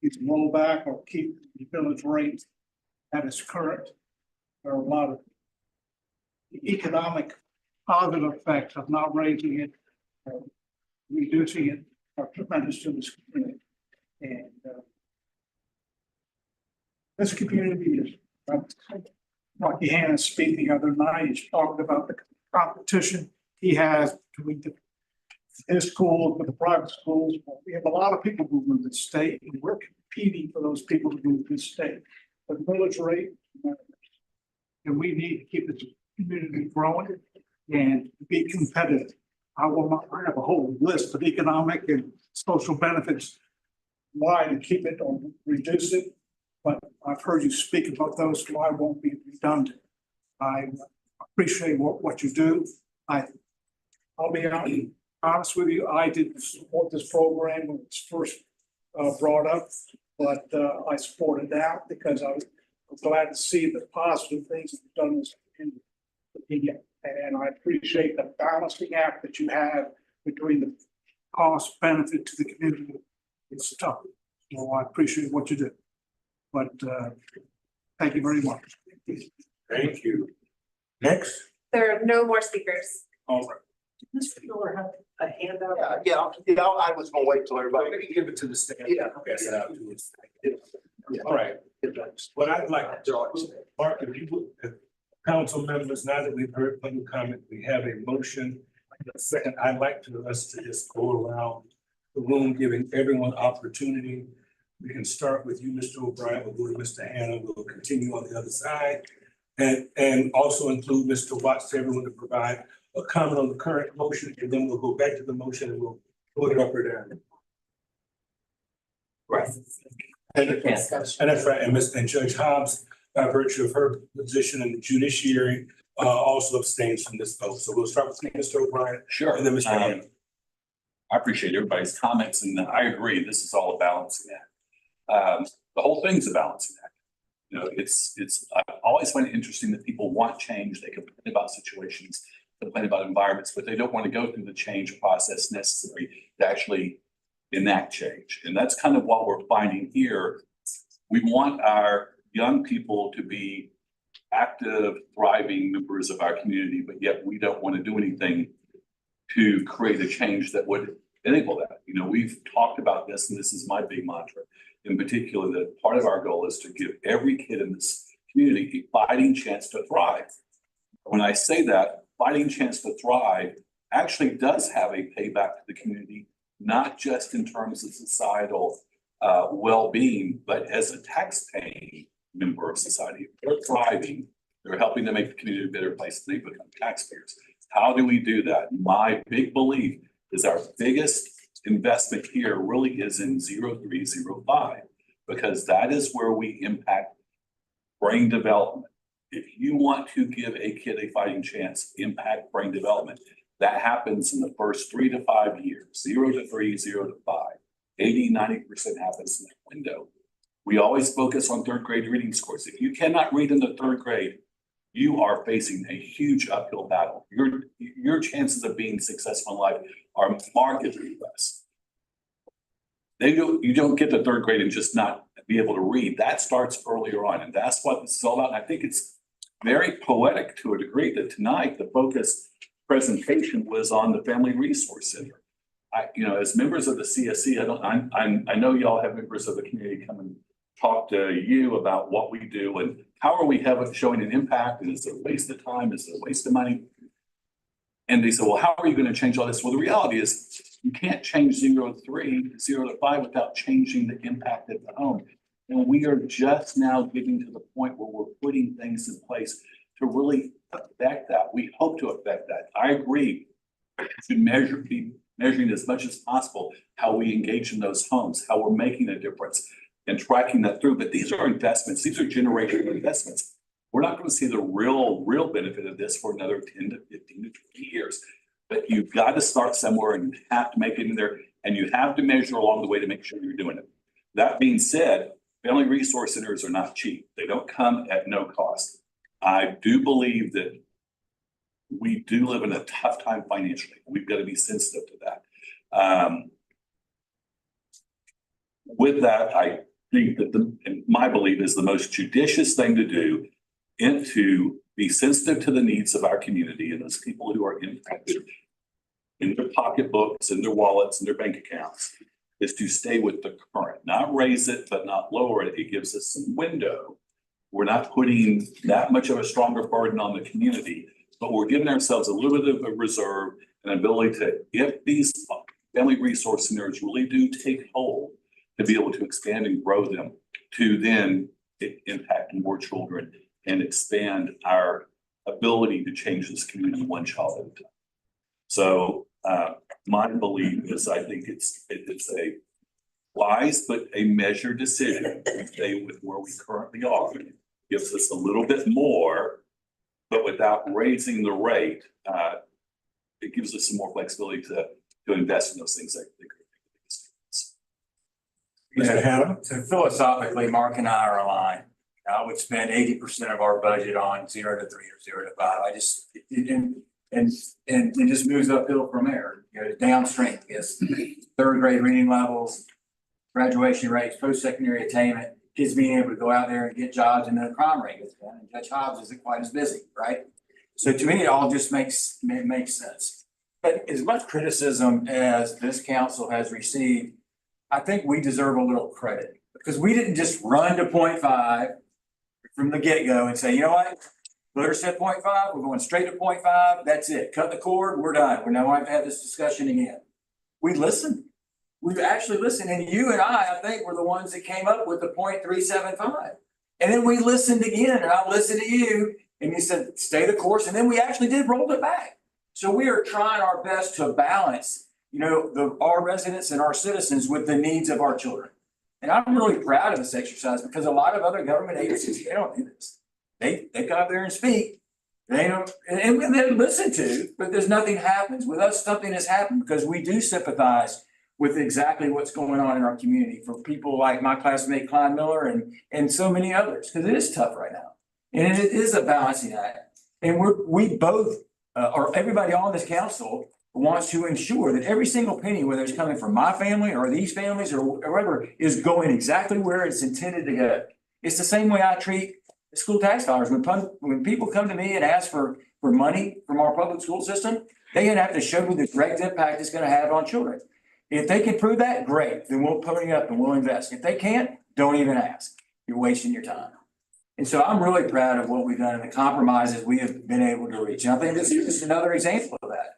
either roll back or keep the village rate at its current. There are a lot of economic positive effects of not raising it, reducing it are tremendous to this community. And this community is, Rocky Hanna speaking the other night, he's talking about the competition he has between his schools with the private schools. We have a lot of people who move this state, and we're competing for those people who move this state. The village rate, and we need to keep this community growing and be competitive. I have a whole list of economic and social benefits why to keep it or reduce it, but I've heard you speak about those, so I won't be redundant. I appreciate what you do. I'll be honest with you, I didn't support this program when it was first brought up, but I supported that because I was glad to see the positive things that we've done in this community. And I appreciate the balancing act that you have between the cost benefit to the community. It's tough. So I appreciate what you do. But thank you very much. Thank you. Next. There are no more speakers. All right. Mr. Miller have a handout? I was gonna wait till everybody. We can give it to the staff. Yeah. Pass it out to us. All right. What I'd like to do, Mark, if you would, if council members, now that we've heard public comment, we have a motion. A second, I'd like us to just go around the room, giving everyone opportunity. We can start with you, Mr. O'Brien, we'll go to Mr. Hannah, we'll continue on the other side. And also include Mr. Watts, to everyone to provide a comment on the current motion, and then we'll go back to the motion and we'll put it up or down. Right. And that's right, and Judge Hobbs, by virtue of her position in the judiciary, also abstains from this vote. So we'll start with Mr. O'Brien. Sure. And then Mr. Hannah. I appreciate everybody's comments, and I agree, this is all a balancing act. The whole thing's a balancing act. You know, I always find it interesting that people want change, they complain about situations, complain about environments, but they don't want to go through the change process necessary to actually enact change. And that's kind of what we're finding here. We want our young people to be active, thriving members of our community, but yet we don't want to do anything to create a change that would enable that. You know, we've talked about this, and this is my big mantra in particular, that part of our goal is to give every kid in this community a fighting chance to thrive. When I say that, fighting chance to thrive actually does have a payback to the community, not just in terms of societal well-being, but as a tax-paying member of society. They're thriving, they're helping to make the community a better place, they become taxpayers. How do we do that? My big belief is our biggest investment here really is in 0305, because that is where we impact brain development. If you want to give a kid a fighting chance, impact brain development, that happens in the first 3 to 5 years, 0 to 3, 0 to 5. 80–90% happens in that window. We always focus on third grade reading scores. If you cannot read in the third grade, you are facing a huge uphill battle. Your chances of being successful in life are markedly less. You don't get to third grade and just not be able to read. That starts earlier on, and that's what this is all about. And I think it's very poetic to a degree that tonight the focus presentation was on the Family Resource Center. As members of the CSC, I know y'all have members of the community come and talk to you about what we do and how are we showing an impact, and is it a waste of time, is it a waste of money? And they said, well, how are you going to change all this? Well, the reality is you can't change 0 to 3, 0 to 5 without changing the impact at the home. And we are just now getting to the point where we're putting things in place to really affect that. We hope to affect that. I agree. We should be measuring as much as possible how we engage in those homes, how we're making a difference and tracking that through. But these are investments. These are generational investments. We're not going to see the real benefit of this for another 10 to 15 to 20 years. But you've got to start somewhere, and you have to make it in there, and you have to measure along the way to make sure you're doing it. That being said, Family Resource Centers are not cheap. They don't come at no cost. I do believe that we do live in a tough time financially. We've got to be sensitive to that. With that, I think that my belief is the most judicious thing to do and to be sensitive to the needs of our community and those people who are impacted in their pocketbooks, in their wallets, in their bank accounts, is to stay with the current, not raise it, but not lower it. It gives us some window. We're not putting that much of a stronger burden on the community, but we're giving ourselves a little bit of a reserve and ability to, if these Family Resource Centers really do take hold, to be able to expand and grow them, to then impact more children and expand our ability to change this community one child at a time. So my belief is, I think it's a wise but a measured decision to stay with where we currently are. It gives us a little bit more, but without raising the rate, it gives us some more flexibility to invest in those things that they could. Mr. Hannah? So philosophically, Mark and I are aligned. I would spend 80% of our budget on 0 to 3 or 0 to 5. I just, and it just moves uphill from there, you know, downstream, I guess. Third grade reading levels, graduation rates, post-secondary attainment, kids being able to go out there and get jobs, and then the crime rate goes down, and Judge Hobbs isn't quite as busy, right? So to me, it all just makes sense. But as much criticism as this council has received, I think we deserve a little credit, because we didn't just run to 0.5 from the get-go and say, you know what? Blair said 0.5, we're going straight to 0.5, that's it. Cut the cord, we're done. We're not going to have this discussion again. We listened. We actually listened, and you and I think, were the ones that came up with the 0.375. And then we listened again, and I listened to you, and you said, stay the course, and then we actually did roll it back. So we are trying our best to balance, you know, our residents and our citizens with the needs of our children. And I'm really proud of this exercise, because a lot of other government agencies, they don't do this. They come up there and speak. They don't, and they listen to, but there's nothing happens. With us, something has happened, because we do sympathize with exactly what's going on in our community for people like my classmate Klein Miller and so many others, because it is tough right now. And it is a balancing act. And we both, or everybody on this council, wants to ensure that every single penny, whether it's coming from my family or these families or wherever, is going exactly where it's intended to go. It's the same way I treat school tax dollars. When people come to me and ask for money from our public school system, they have to show me the direct impact it's going to have on children. If they can prove that, great, then we'll pony up and we'll invest. If they can't, don't even ask. You're wasting your time. And so I'm really proud of what we've done and the compromises we have been able to reach. And I think this is just another example of that.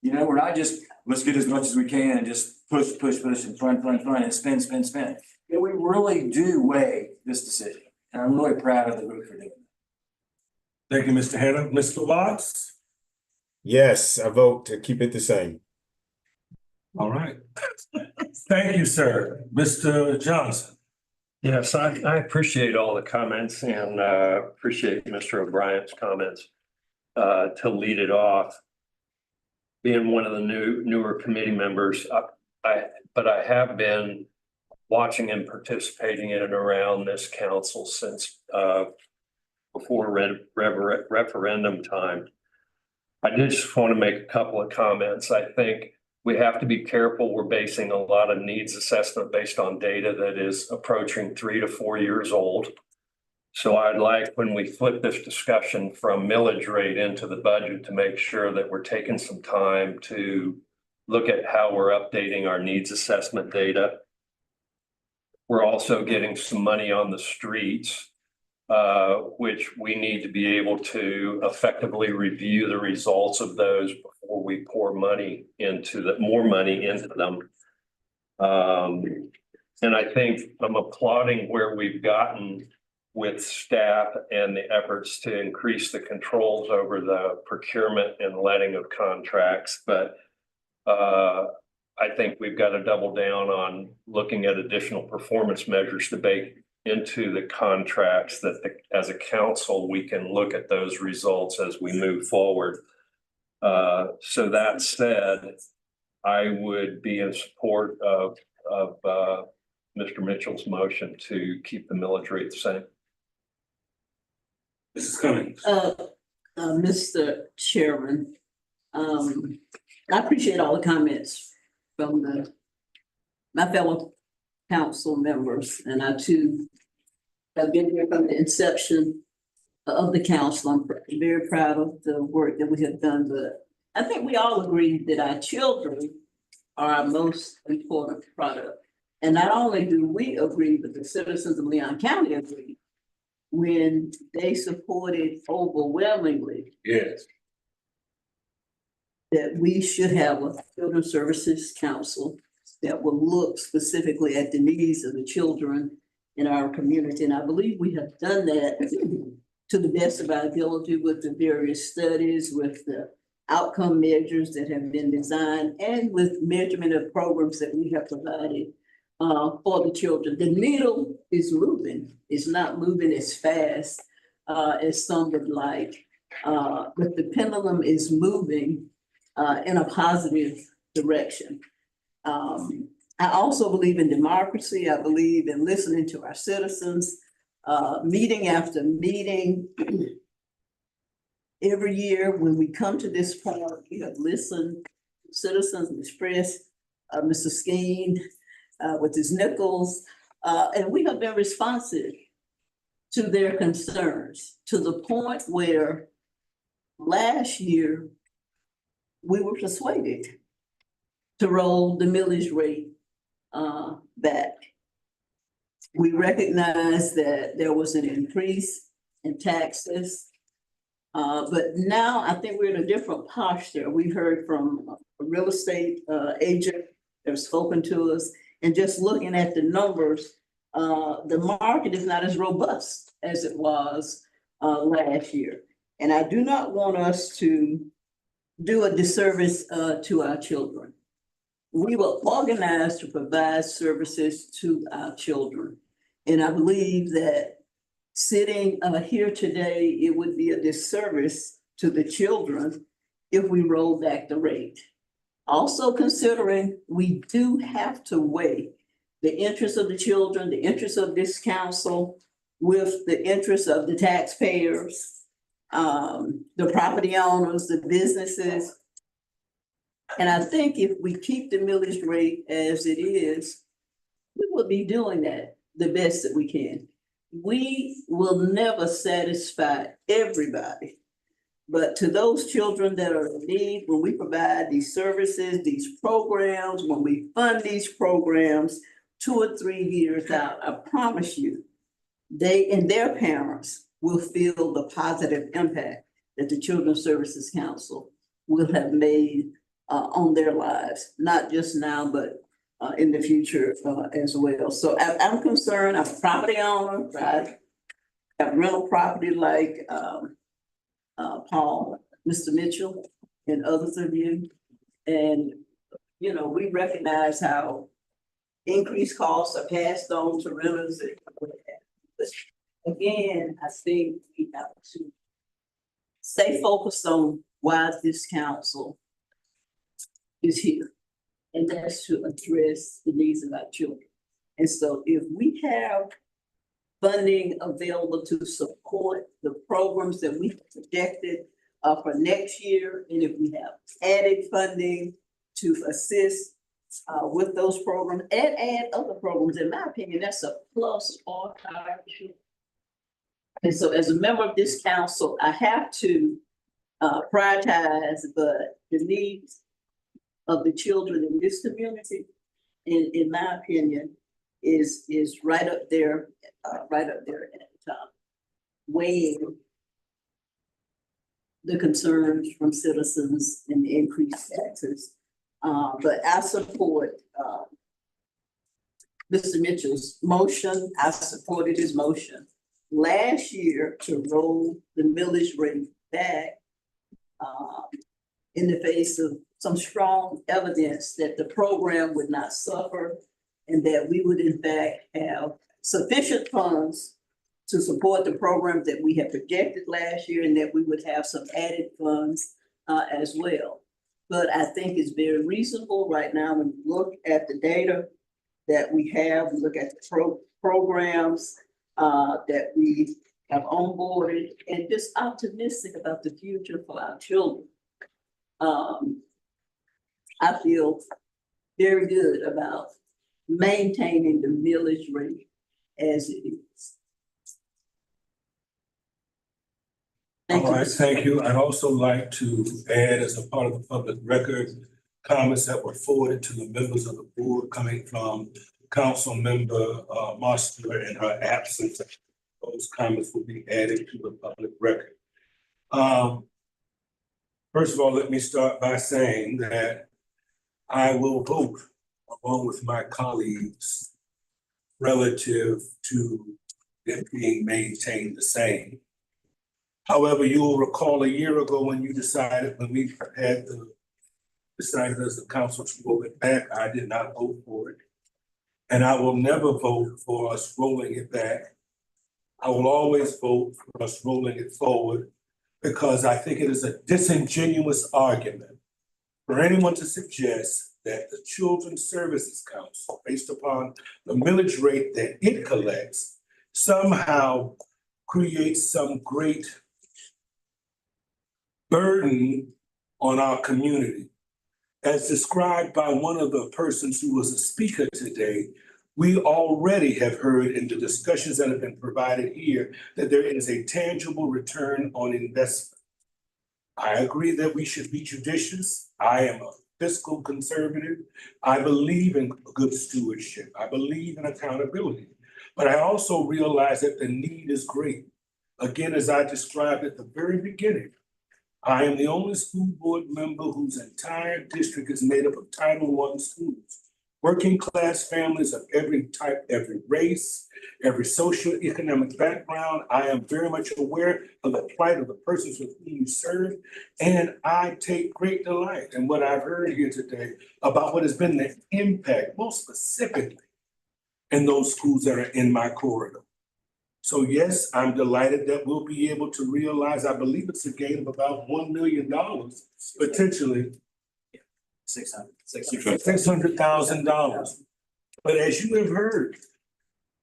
You know, we're not just, let's get as much as we can and just push and fund and spend. And we really do weigh this decision. And I'm really proud of the group for doing that. Thank you, Mr. Hannah. Mr. Watts? Yes, I vote to keep it the same. All right. Thank you, sir. Mr. Johnson? Yes, I appreciate all the comments and appreciate Mr. O'Brien's comments. To lead it off, being one of the newer committee members, but I have been watching and participating in and around this council since before referendum time. I did just want to make a couple of comments. I think we have to be careful. We're basing a lot of needs assessment based on data that is approaching 3 to 4 years old. So I'd like, when we flip this discussion from millage rate into the budget, to make sure that we're taking some time to look at how we're updating our needs assessment data. We're also getting some money on the streets, which we need to be able to effectively review the results of those before we pour more money into them. And I think I'm applauding where we've gotten with staff and the efforts to increase the controls over the procurement and letting of contracts. But I think we've got to double down on looking at additional performance measures to bake into the contracts that as a council, we can look at those results as we move forward. So that said, I would be in support of Mr. Mitchell's motion to keep the millage rate the same. Mrs. Cummings? Mr. Chairman, I appreciate all the comments from my fellow council members, and I too have been here from the inception of the council. I'm very proud of the work that we have done, but I think we all agree that our children are our most important product. And not only do we agree, but the citizens of Leon County agree when they supported overwhelmingly that we should have a Children's Services Council that will look specifically at the needs of the children in our community. And I believe we have done that to the best of our ability with the various studies, with the outcome measures that have been designed, and with measurement of programs that we have provided for the children. The needle is moving. It's not moving as fast as some would like, but the pendulum is moving in a positive direction. I also believe in democracy. I believe in listening to our citizens. meeting after meeting. Every year when we come to this point, we have listened to citizens express, Mr. Skeen, with his Nichols, and we have been responsive to their concerns to the point where last year we were persuaded to roll the millage rate back. We recognize that there was an increase in taxes. But now I think we're in a different posture. We heard from a real estate agent that has spoken to us, and just looking at the numbers, the market is not as robust as it was last year. And I do not want us to do a disservice to our children. We were organized to provide services to our children. And I believe that sitting here today, it would be a disservice to the children if we roll back the rate. Also considering we do have to weigh the interests of the children, the interests of this council with the interests of the taxpayers, the property owners, the businesses. And I think if we keep the millage rate as it is, we will be doing that the best that we can. We will never satisfy everybody, but to those children that are in need, when we provide these services, these programs, when we fund these programs 2 or 3 years out, I promise you, they and their parents will feel the positive impact that the Children's Services Council will have made on their lives, not just now, but in the future as well. So I'm concerned, I'm a property owner, I have rental property like Paul, Mr. Mitchell, and others of you. And, you know, we recognize how increased costs are passed on to renters. But again, I think we have to stay focused on why this council is here. And that's to address the needs of our children. And so if we have funding available to support the programs that we projected for next year, and if we have added funding to assist with those programs and add other programs, in my opinion, that's a plus for our children. And so as a member of this council, I have to prioritize the needs of the children in this community, in my opinion, is right up there at the top, weighing the concerns from citizens and the increased taxes. But I support Mr. Mitchell's motion. I supported his motion last year to roll the millage rate back in the face of some strong evidence that the program would not suffer and that we would in fact have sufficient funds to support the program that we had projected last year, and that we would have some added funds as well. But I think it's very reasonable right now when you look at the data that we have, we look at the programs that we have onboarded, and just optimistic about the future for our children. I feel very good about maintaining the millage rate as it is. All right, thank you. I'd also like to add, as a part of the public record, comments that were forwarded to the members of the board coming from Council Member Marster in her absence. Those comments will be added to the public record. First of all, let me start by saying that I will vote along with my colleagues relative to it being maintained the same. However, you will recall a year ago when you decided, when we had decided as the council to roll it back, I did not vote for it. And I will never vote for us rolling it back. I will always vote for us rolling it forward, because I think it is a disingenuous argument for anyone to suggest that the Children's Services Council, based upon the millage rate that it collects, somehow creates some great burden on our community. As described by one of the persons who was a speaker today, we already have heard in the discussions that have been provided here that there is a tangible return on investment. I agree that we should be judicious. I am a fiscal conservative. I believe in good stewardship. I believe in accountability. But I also realize that the need is great. Again, as I described at the very beginning, I am the only school board member whose entire district is made up of Title I schools. Working class families of every type, every race, every socioeconomic background. I am very much aware of the plight of the persons with whom we serve. And I take great delight in what I've heard here today about what has been the impact, most specifically, in those schools that are in my corridor. So yes, I'm delighted that we'll be able to realize, I believe it's a gain of about $1 million, potentially. $600,000. But as you have heard,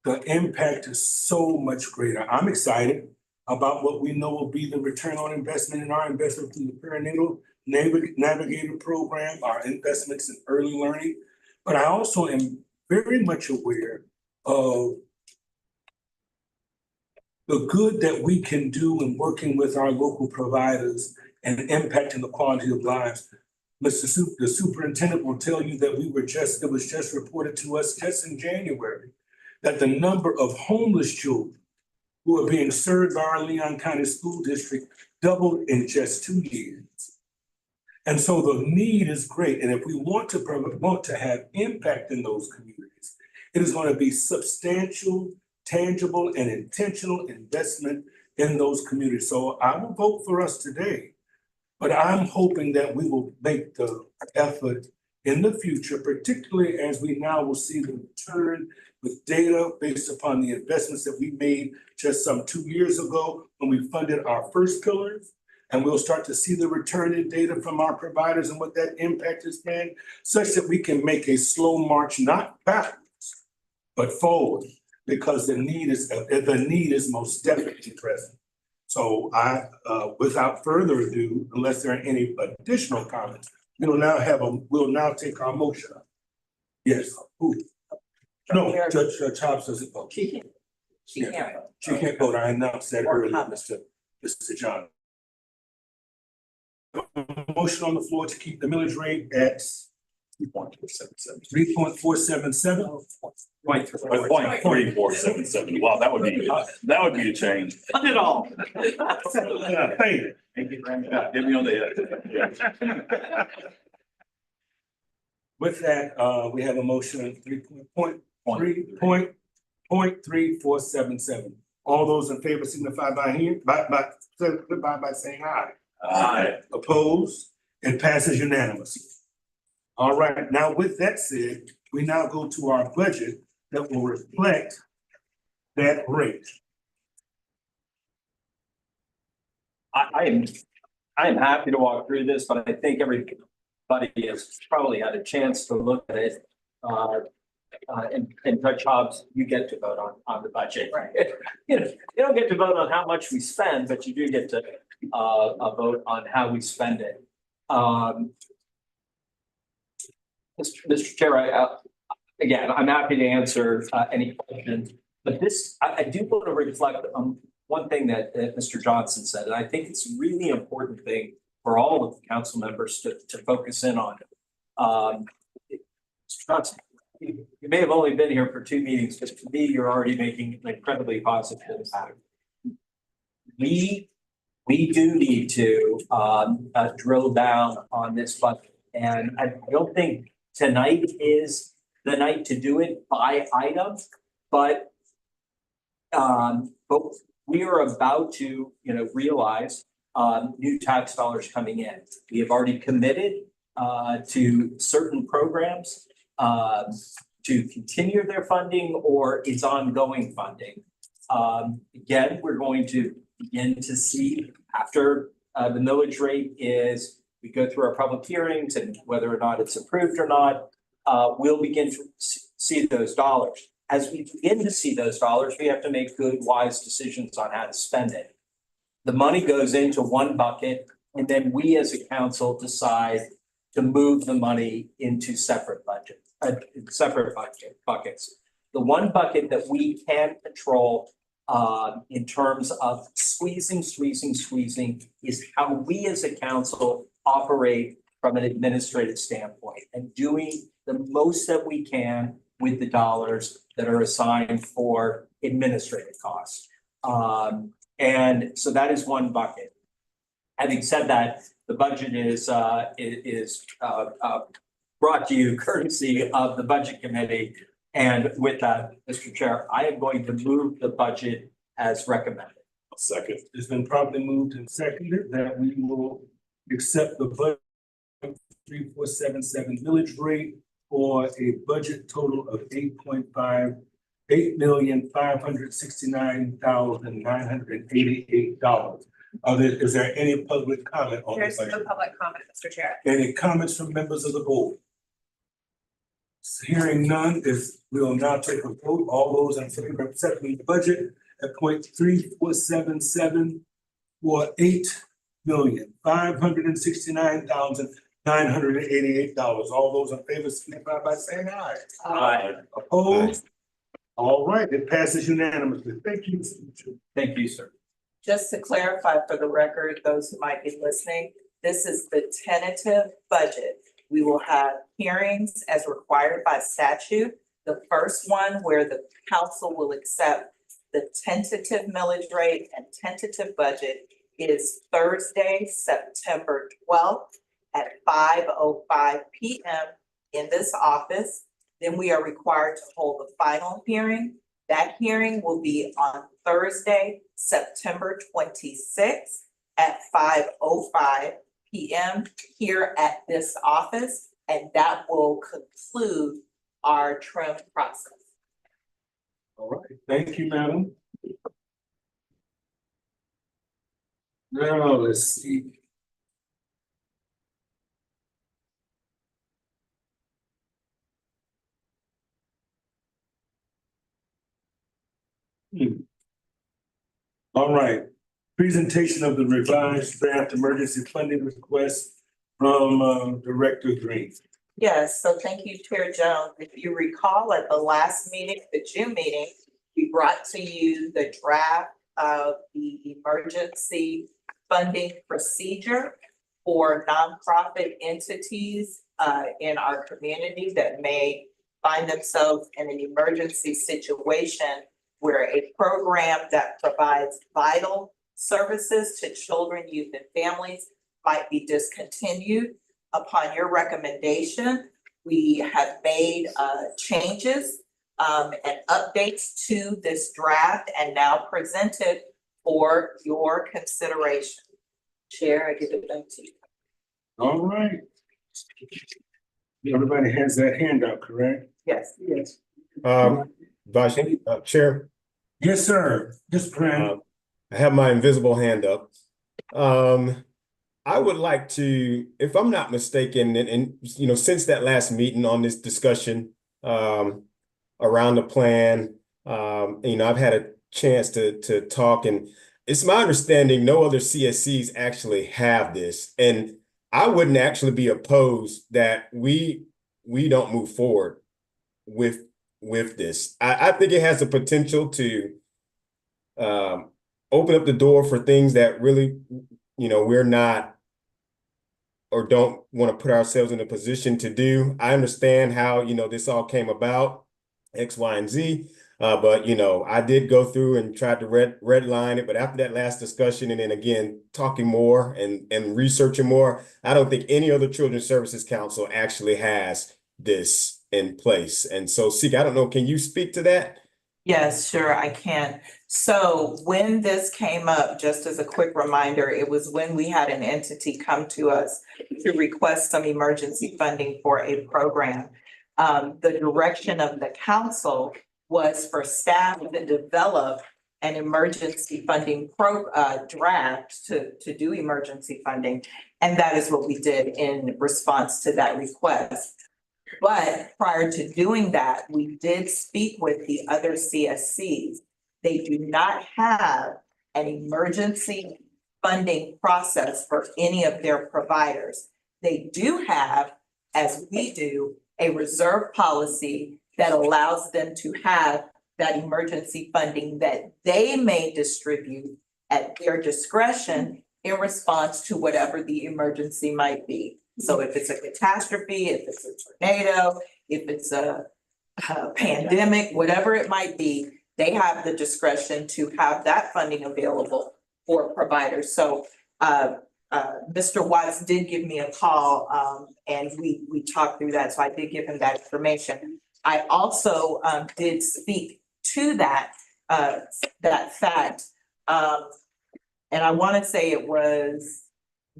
the impact is so much greater. I'm excited about what we know will be the return on investment in our investment through the perinatal navigator program, our investments in early learning. But I also am very much aware of the good that we can do in working with our local providers and impacting the quality of lives. The superintendent will tell you that it was just reported to us just in January that the number of homeless children who are being served by our Leon County School District doubled in just 2 years. And so the need is great. And if we want to have impact in those communities, it is going to be substantial, tangible, and intentional investment in those communities. So I will vote for us today. But I'm hoping that we will make the effort in the future, particularly as we now will see the return with data based upon the investments that we made just some 2 years ago when we funded our first pillars. And we'll start to see the return in data from our providers and what that impact has been, such that we can make a slow march, not backwards, but forward, because the need is most definitely present. So without further ado, unless there are any additional comments, we'll now take our motion. Yes, who? No, Judge Hobbs doesn't vote. She can't. She can't vote. She can't vote. I announced that earlier, Mr. John. Motion on the floor to keep the millage rate at 3.477. 0.3477. Wow, that would be a change. Not at all. Hey. Get me on the head. With that, we have a motion of 3.3477. All those in favor signify by saying aye. Aye. Opposed? It passes unanimously. All right, now with that said, we now go to our budget that will reflect that rate. I am happy to walk through this, but I think everybody has probably had a chance to look at it. And Judge Hobbs, you get to vote on the budget. Right. You don't get to vote on how much we spend, but you do get to vote on how we spend it. Mr. Chair, again, I'm happy to answer any questions, but I do want to reflect on one thing that Mr. Johnson said, and I think it's a really important thing for all of the council members to focus in on. Mr. Johnson, you may have only been here for 2 meetings, but to me, you're already making an incredibly positive impact. We do need to drill down on this budget, and I don't think tonight is the night to do it by item, but we are about to, realize new tax dollars coming in. We have already committed to certain programs to continue their funding or its ongoing funding. Again, we're going to begin to see after the millage rate we go through our public hearings and whether or not it's approved or not, we'll begin to see those dollars. as we begin to see those dollars, we have to make good, wise decisions on how to spend it. The money goes into one bucket, and then we as a council decide to move the money into separate buckets. The one bucket that we can control in terms of squeezing is how we as a council operate from an administrative standpoint and doing the most that we can with the dollars that are assigned for administrative costs. And so that is one bucket. Having said that, the budget is brought to you courtesy of the Budget Committee. And with that, Mr. Chair, I am going to move the budget as recommended. Second. It's been properly moved and seconded that we will accept the budget 3477 millage rate for a budget total of $8,569,988. Is there any public comment on this? There's no public comment, Mr. Chair. Any comments from members of the board? Hearing none, we'll now take a vote. All those in favor of accepting the budget at .3477 for $8,569,988. All those in favor signify by saying aye. Aye. Opposed? All right, it passes unanimously. Thank you. Thank you, sir. Just to clarify for the record, those who might be listening, this is the tentative budget. We will have hearings as required by statute. The first one where the council will accept the tentative millage rate and tentative budget is Thursday, September 12th at 5:05 p.m. in this office. Then we are required to hold the final hearing. That hearing will be on Thursday, September 26th at 5:05 p.m. here at this office, and that will conclude our trim process. All right, thank you, madam. Now, let's see. All right, presentation of the revised draft emergency funding request from Director Green. Yes, so thank you, Chair Jones. If you recall at the last meeting, the June meeting, we brought to you the draft of the emergency funding procedure for nonprofit entities in our community that may find themselves in an emergency situation where a program that provides vital services to children, youth, and families might be discontinued. Upon your recommendation, we have made changes and updates to this draft and now presented for your consideration. Chair, I give it back to you. All right. Everybody has that handout, correct? Yes. Vice Chair. Yes, sir. Yes, Brandon. I have my invisible hand up. I would like to, if I'm not mistaken, and you know, since that last meeting on this discussion around the plan, you know, I've had a chance to talk, and it's my understanding no other CSCs actually have this, and I wouldn't actually be opposed that we don't move forward with this. I think it has the potential to open up the door for things that really, you know, we're not or don't want to put ourselves in a position to do. I understand how, you know, this all came about, X, Y, and Z. But, you know, I did go through and tried to redline it. But after that last discussion, and then again, talking more and researching more, I don't think any other Children's Services Council actually has this in place. And so, Sika, I don't know, can you speak to that? Yes, sure, I can. So when this came up, just as a quick reminder, it was when we had an entity come to us to request some emergency funding for a program. The direction of the council was for staff to develop an emergency funding draft to do emergency funding. And that is what we did in response to that request. But prior to doing that, we did speak with the other CSCs. They do not have an emergency funding process for any of their providers. They do have, as we do, a reserve policy that allows them to have that emergency funding that they may distribute at their discretion in response to whatever the emergency might be. So if it's a catastrophe, if it's a tornado, if it's a pandemic, whatever it might be, they have the discretion to have that funding available for providers. So Mr. Watts did give me a call and we talked through that. So I did give him that information. I also did speak to that fact. And I want to say it was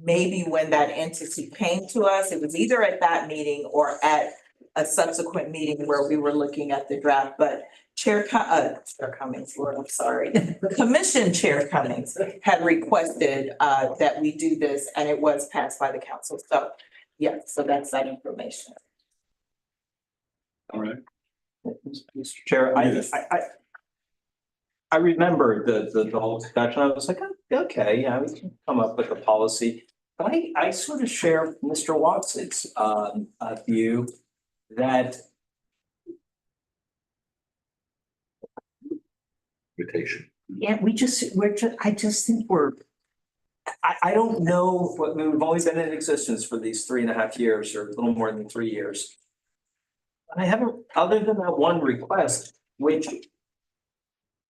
maybe when that entity came to us, it was either at that meeting or at a subsequent meeting where we were looking at the draft, but Chair Cummings, Lord, I'm sorry. The Commission Chair Cummings had requested that we do this and it was passed by the council. So yeah, so that's that information. All right. Mr. Chair, I remember the whole discussion. I was like, oh, okay, yeah, we can come up with a policy. But I sort of share Mr. Watts's view that Invitation. yeah, I just think I don't know what we've always been in existence for these 3.5 years or a little more than 3 years. I haven't, other than that one request, which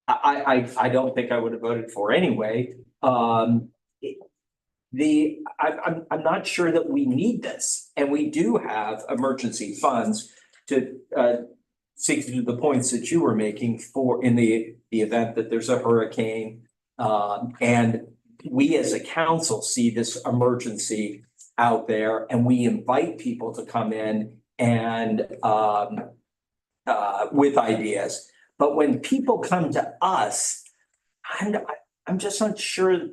I don't think I would have voted for anyway. I'm not sure that we need this, and we do have emergency funds to speak to the points that you were making for in the event that there's a hurricane. And we as a council see this emergency out there, and we invite people to come in and with ideas. But when people come to us, I'm just not sure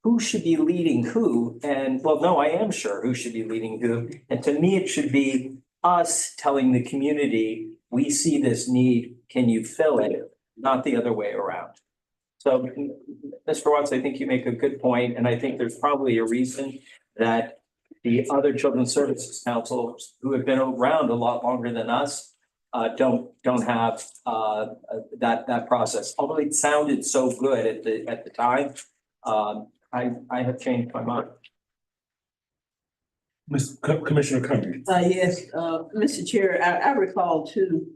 who should be leading who. And well, no, I am sure who should be leading who. And to me, it should be us telling the community, we see this need, can you fill it? Not the other way around. So, Mr. Watts, I think you make a good point, and I think there's probably a reason that the other Children's Services Councils who have been around a lot longer than us don't have that process. Although it sounded so good at the time, I have changed my mind. Commissioner Cummings. Yes, Mr. Chair, I recall too,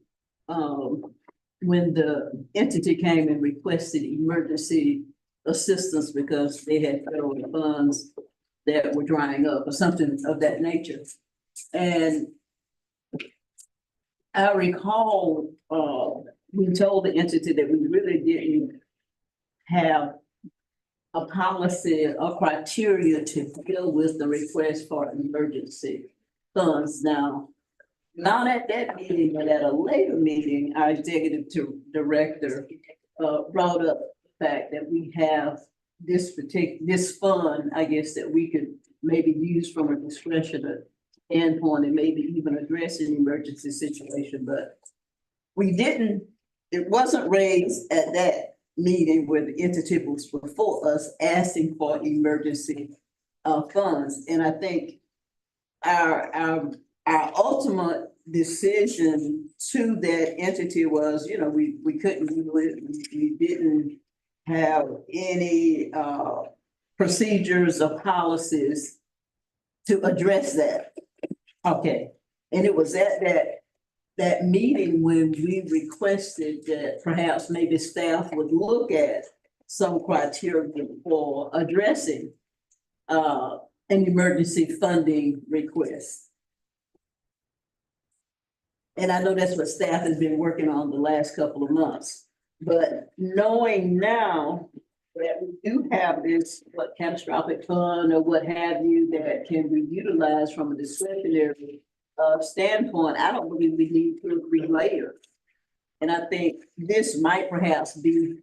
when the entity came and requested emergency assistance because they had federal funds that were drying up or something of that nature. And I recall, we told the entity that we really didn't have a policy or criteria to deal with the request for emergency funds. Now, not at that meeting, but at a later meeting, our executive director brought up the fact that we have this fund, I guess, that we could maybe use from a discretionary standpoint and maybe even address an emergency situation, but we didn't, it wasn't raised at that meeting where the entity was before us asking for emergency funds. And I think our ultimate decision to that entity was, you know, we couldn't do it. We didn't have any procedures or policies to address that. Okay, and it was at that meeting when we requested that perhaps maybe staff would look at some criteria for addressing an emergency funding request. And I know that's what staff has been working on the last couple of months. But knowing now that we do have this catastrophic fund or what have you that can be utilized from a discretionary standpoint, I don't believe we need to relayer. And I think this might perhaps be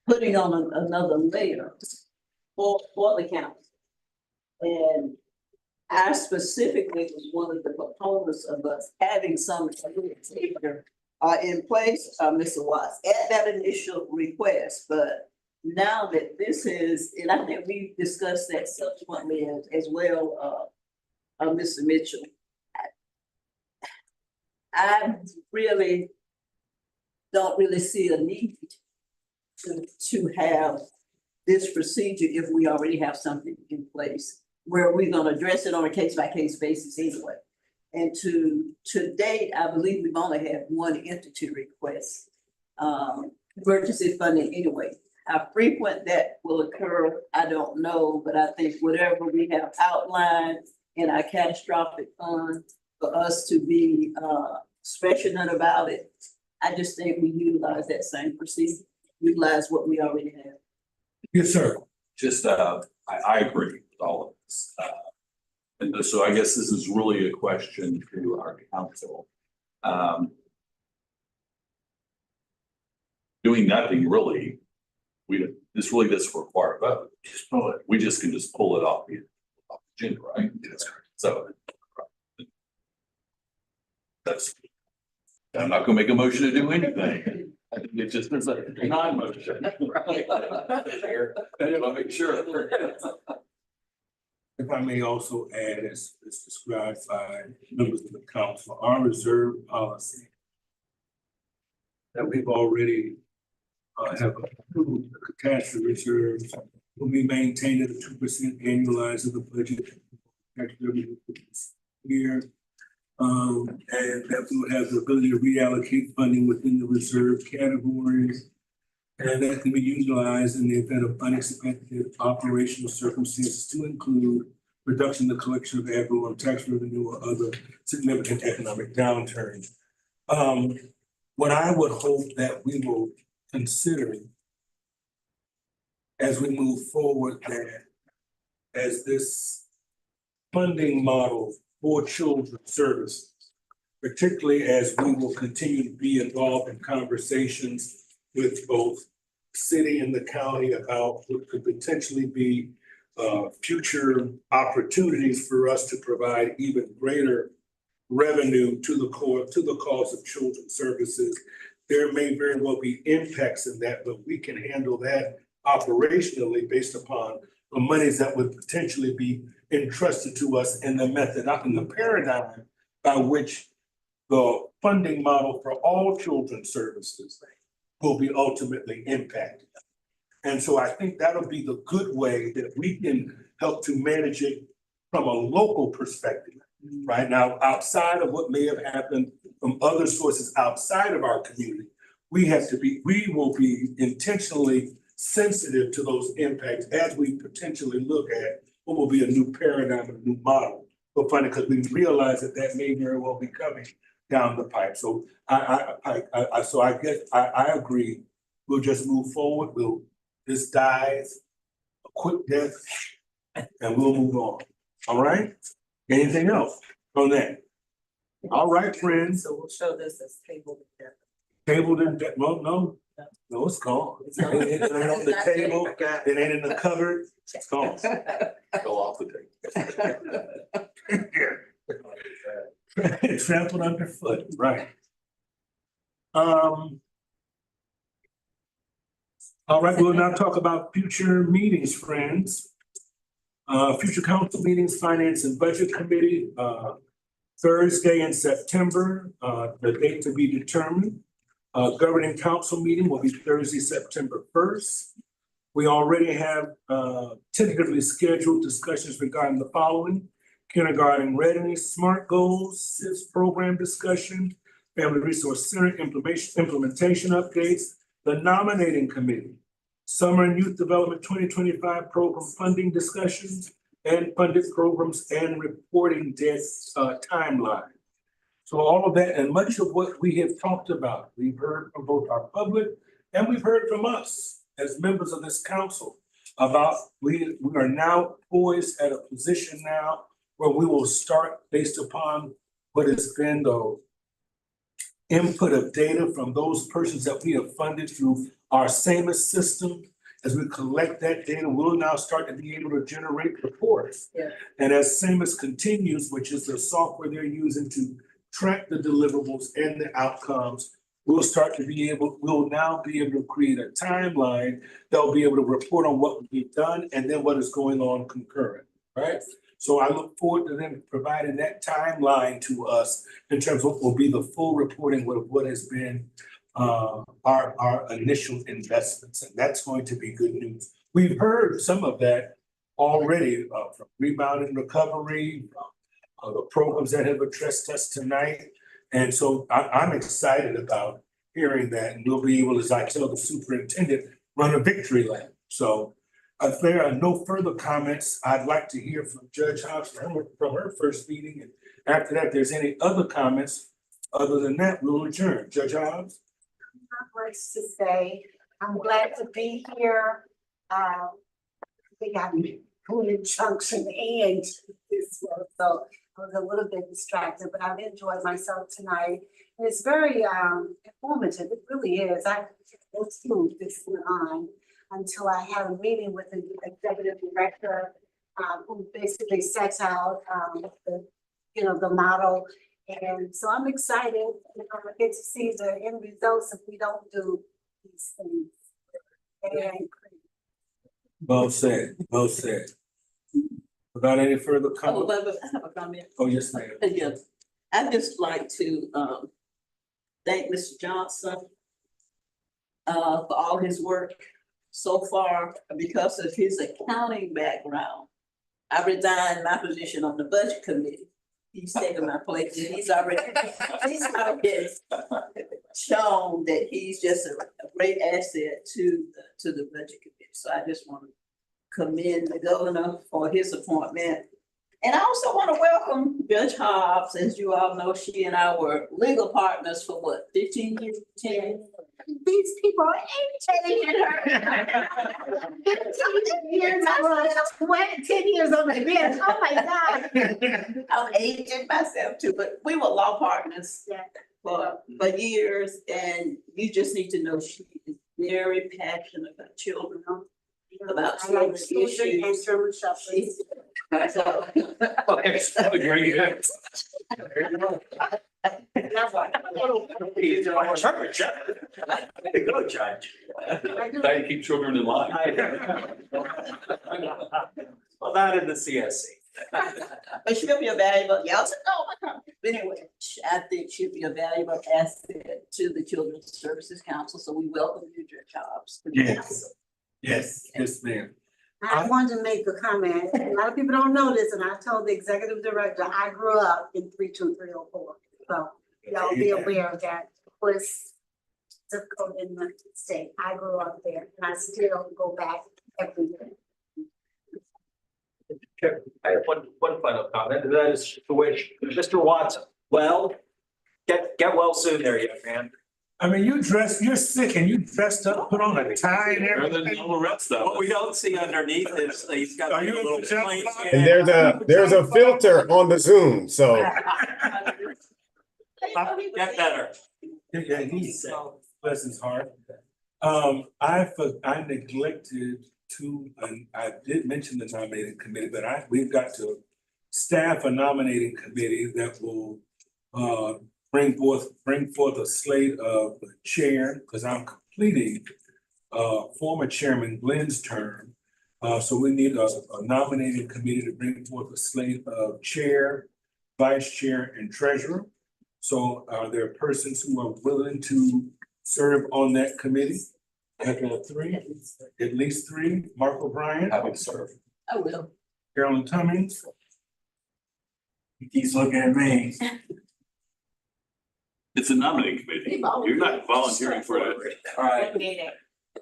putting on another layer for the council. And I specifically was one of the proponents of us having some behavior in place, Mr. Watts, at that initial request, but now that this is, and I think we discussed that subsequently as well, Mr. Mitchell. I really don't really see a need to have this procedure if we already have something in place where we're gonna address it on a case-by-case basis anyway. And to date, I believe we've only had one entity request emergency funding anyway. How frequent that will occur, I don't know, but I think whatever we have outlined in our catastrophic fund for us to be special about it, I just think we utilize that same procedure, utilize what we already have. Yes, sir. Just, I agree with all of this. And so I guess this is really a question to our council. Doing nothing really, this really doesn't require a vote. Just pull it. We just can just pull it off the agenda, right? That's correct. So that's, I'm not gonna make a motion to do anything. I think it just is a non-motion. Right. I'll make sure. If I may also add, as described by members of the council, our reserve policy that we've already have approved, the catastrophe reserves will be maintained at a 2% annualized of the budget year. And that we will have the ability to reallocate funding within the reserve categories. And that can be utilized in the event of unexpected operational circumstances to include reduction in the collection of ad valorem tax revenue or other significant economic downturns. What I would hope that we will consider as we move forward, that as this funding model for children's services, particularly as we will continue to be involved in conversations with both city and the county about what could potentially be future opportunities for us to provide even greater revenue to the cause of children's services. There may very well be impacts in that, but we can handle that operationally based upon the monies that would potentially be entrusted to us in the method, not in the paradigm by which the funding model for all children's services will be ultimately impacted. And so I think that'll be the good way that we can help to manage it from a local perspective. Right now, outside of what may have happened from other sources outside of our community, we will be intentionally sensitive to those impacts as we potentially look at what will be a new paradigm, a new model for funding, because we realize that that may very well be coming down the pipe. So I guess I agree. We'll just move forward. This dies a quick death and we'll move on. All right? Anything else on that? All right, friends. So we'll show this as tabled. Tabled in, well, no, it's gone. It ain't on the table, it ain't in the cupboard, it's gone. Go off the table. Trampled underfoot, right. All right, we'll now talk about future meetings, friends. Future council meetings, Finance and Budget Committee, Thursday in September, the date to be determined. Governing council meeting will be Thursday, September 1st. We already have tentatively scheduled discussions regarding the following: kindergarten readiness, SMART goals, CIS program discussion, Family Resource Center implementation updates, the nominating committee, Summer and Youth Development 2025 program funding discussions, and funded programs and reporting debt timeline. So all of that and much of what we have talked about, we've heard from both our public and we've heard from us as members of this council about we are now poised at a position now where we will start based upon what has been the input of data from those persons that we have funded through our SAMUS system as we collect that data, we'll now start to be able to generate reports. Yeah. And as SAMUS continues, which is the software they're using to track the deliverables and the outcomes, we'll now be able to create a timeline that'll be able to report on what we've done and then what is going on concurrent, right? So I look forward to them providing that timeline to us in terms of what will be the full reporting of what has been our initial investments, and that's going to be good news. We've heard some of that already from Rebound and Recovery, the programs that have addressed us tonight. And so I'm excited about hearing that, and we'll be able, as I tell the superintendent, run a victory lap. So if there are no further comments, I'd like to hear from Judge Hobbs from her first meeting. And after that, if there's any other comments, other than that, we'll adjourn. Judge Hobbs? Not much to say. I'm glad to be here. I think I'm pulling chunks in the end this month, so I was a little bit distracted, but I've enjoyed myself tonight. And it's very informative. It really is. I was smooth this went on until I had a meeting with the executive director who basically sets out the model. And so I'm excited, I get to see the end results if we don't do these things. And Well said, well said. Without any further comment? I have a comment. Oh, yes, ma'am. Yes, I'd just like to thank Mr. Johnson for all his work so far. Because of his accounting background, I resigned my position on the budget committee. He's taken my place, and he's already shown that he's just a great asset to the budget committee. So I just want to commend the governor for his appointment. And I also want to welcome Judge Hobbs. As you all know, she and I were legal partners for what, 15 years, 10 years? these people are imitating her. 15 years, I was 10 years on the bench. Oh my God. I'm aging myself too, but we were law partners for years, and you just need to know she is very passionate about children, about children issues. And German Shepherds. Go, Judge. Try to keep children in line. Well, not in the CSC. But she'll be a valuable, y'all said, no, but anyway, I think she'll be a valuable asset to the Children's Services Council, so we welcome you, Judge Hobbs. Yes, ma'am. I wanted to make a comment. A lot of people don't know this, and I told the executive director, I grew up in 32304. So y'all be aware of that. Was zip code in the state. I grew up there, and I still go back every year. I have one final comment, and that is to wish Mr. Watson well. Get well soon there, young man. I mean, you're sick and you dressed up, put on a tie and everything. What we don't see underneath is he's got a little plain. And there's a filter on the Zoom, so. Get better. Yeah, he's bless his heart. I neglected to, and I did mention the nominating committee, but we've got to staff a nominating committee that will bring forth a slate of chair, because I'm completing former Chairman Glenn's term. So we need a nominating committee to bring forth a slate of chair, vice chair, and treasurer. So there are persons who are willing to serve on that committee. At least three. Mark O'Brien. I would serve. I will. Carolyn Cummings. He's looking at me. It's a nominating committee. You're not volunteering for it. All right. One meeting.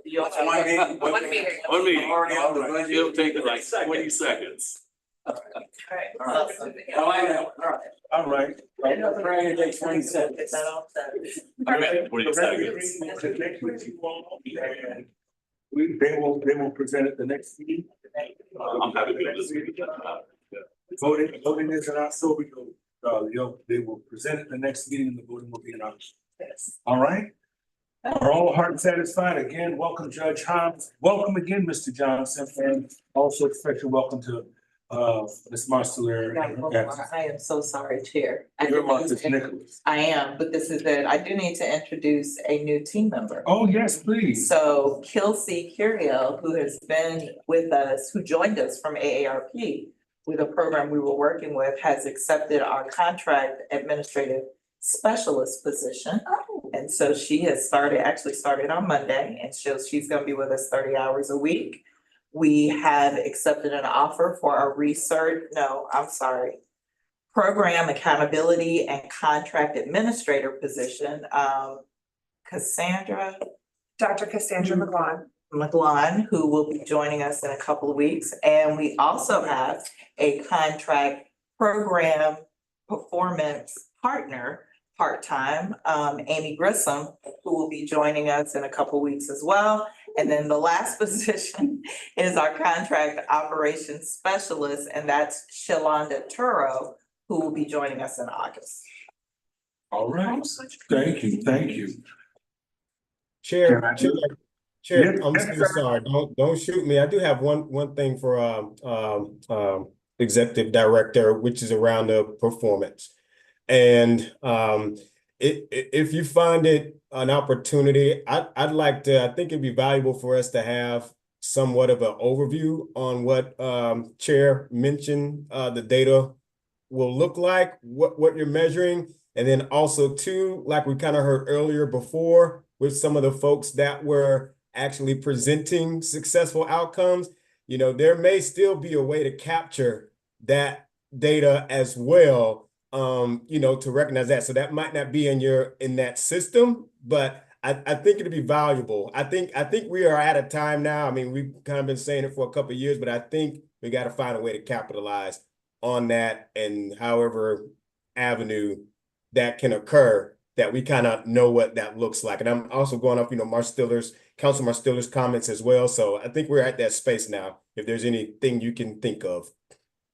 One meeting. One meeting. One meeting. Already on the budget. It'll take like 20 seconds. All right. All right. Friday, day 27. Okay, 20 seconds. They will present at the next meeting. I'm happy to do this meeting. Voting is in October. They will present at the next meeting and the voting will be in October. All right. Are all hearts satisfied? Again, welcome Judge Hobbs. Welcome again, Mr. Johnson, and also special welcome to Ms. Marsteller. I am so sorry, Chair. You're Marcus Nicholas. I am, but this is it. I do need to introduce a new team member. Oh, yes, please. So Kelsey Curiel, who has been with us, who joined us from AARP with a program we were working with, has accepted our contract administrative specialist position. And so she has actually started on Monday, and she's gonna be with us 30 hours a week. We have accepted an offer for our program accountability and contract administrator position. Dr. Cassandra McGlon, who will be joining us in a couple of weeks. And we also have a contract program performance partner, part-time, Amy Grissom, who will be joining us in a couple of weeks as well. And then the last position is our contract operations specialist, and that's Shalonda Turo, who will be joining us in August. All right. Thank you. Thank you. Chair, Yes, I'm yes, so sir. sorry. Don't shoot me. I do have one thing for executive director, which is around the performance. And if you find it an opportunity, I'd like to, I think it'd be valuable for us to have somewhat of an overview on what Chair mentioned the data will look like, what you're measuring. And then also too, like we kind of heard earlier before with some of the folks that were actually presenting successful outcomes, there may still be a way to capture that data as well, to recognize that. So that might not be in that system, but I think it'd be valuable. I think we are at a time now. I mean, we've kind of been saying it for a couple of years, but I think we got to find a way to capitalize on that, and however avenue that can occur, that we kind of know what that looks like. And I'm also going off, Council Marstiller's comments as well. So I think we're at that space now, if there's anything you can think of.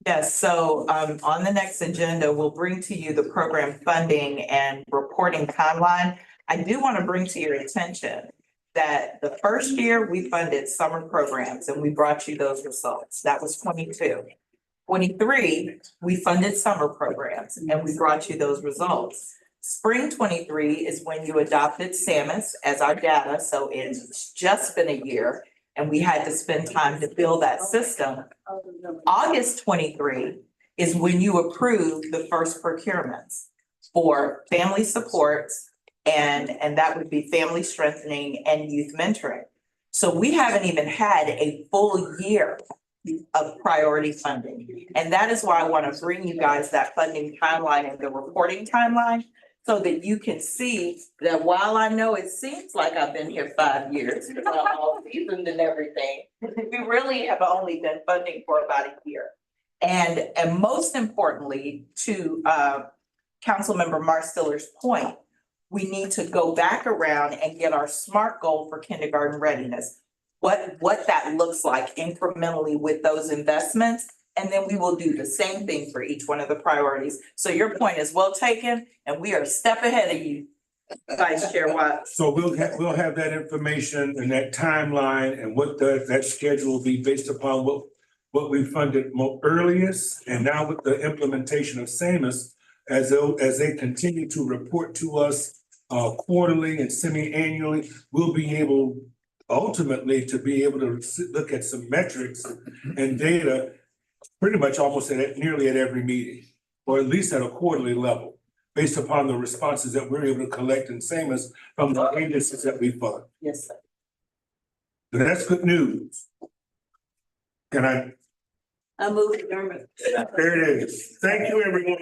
Yes, so on the next agenda, we'll bring to you the program funding and reporting timeline. I do want to bring to your attention that the first year we funded summer programs and we brought you those results. That was 22. 23, we funded summer programs and we brought you those results. Spring 23 is when you adopted SAMUS as our data, so it's just been a year and we had to spend time to build that system. August 23 is when you approved the first procurements for family supports, and that would be family strengthening and youth mentoring. So we haven't even had a full year of priority funding. And that is why I want to bring you guys that funding timeline and the reporting timeline, so that you can see that while I know it seems like I've been here 5 years, all seasoned and everything, we really have only been funding for about a year. And most importantly, to Councilmember Marstiller's point, we need to go back around and get our SMART goal for kindergarten readiness, what that looks like incrementally with those investments. And then we will do the same thing for each one of the priorities. So your point is well taken, and we are a step ahead of you, Vice Chair Watt. So we'll have that information and that timeline and what that schedule will be based upon what we funded earliest. And now with the implementation of SAMUS, as they continue to report to us quarterly and semi-annually, we'll be able ultimately to be able to look at some metrics and data pretty much almost nearly at every meeting, or at least at a quarterly level, based upon the responses that we're able to collect in SAMUS from the agencies that we fund. Yes, sir. So that's good news. Can I I move adjournment. There it is. Thank you, everyone.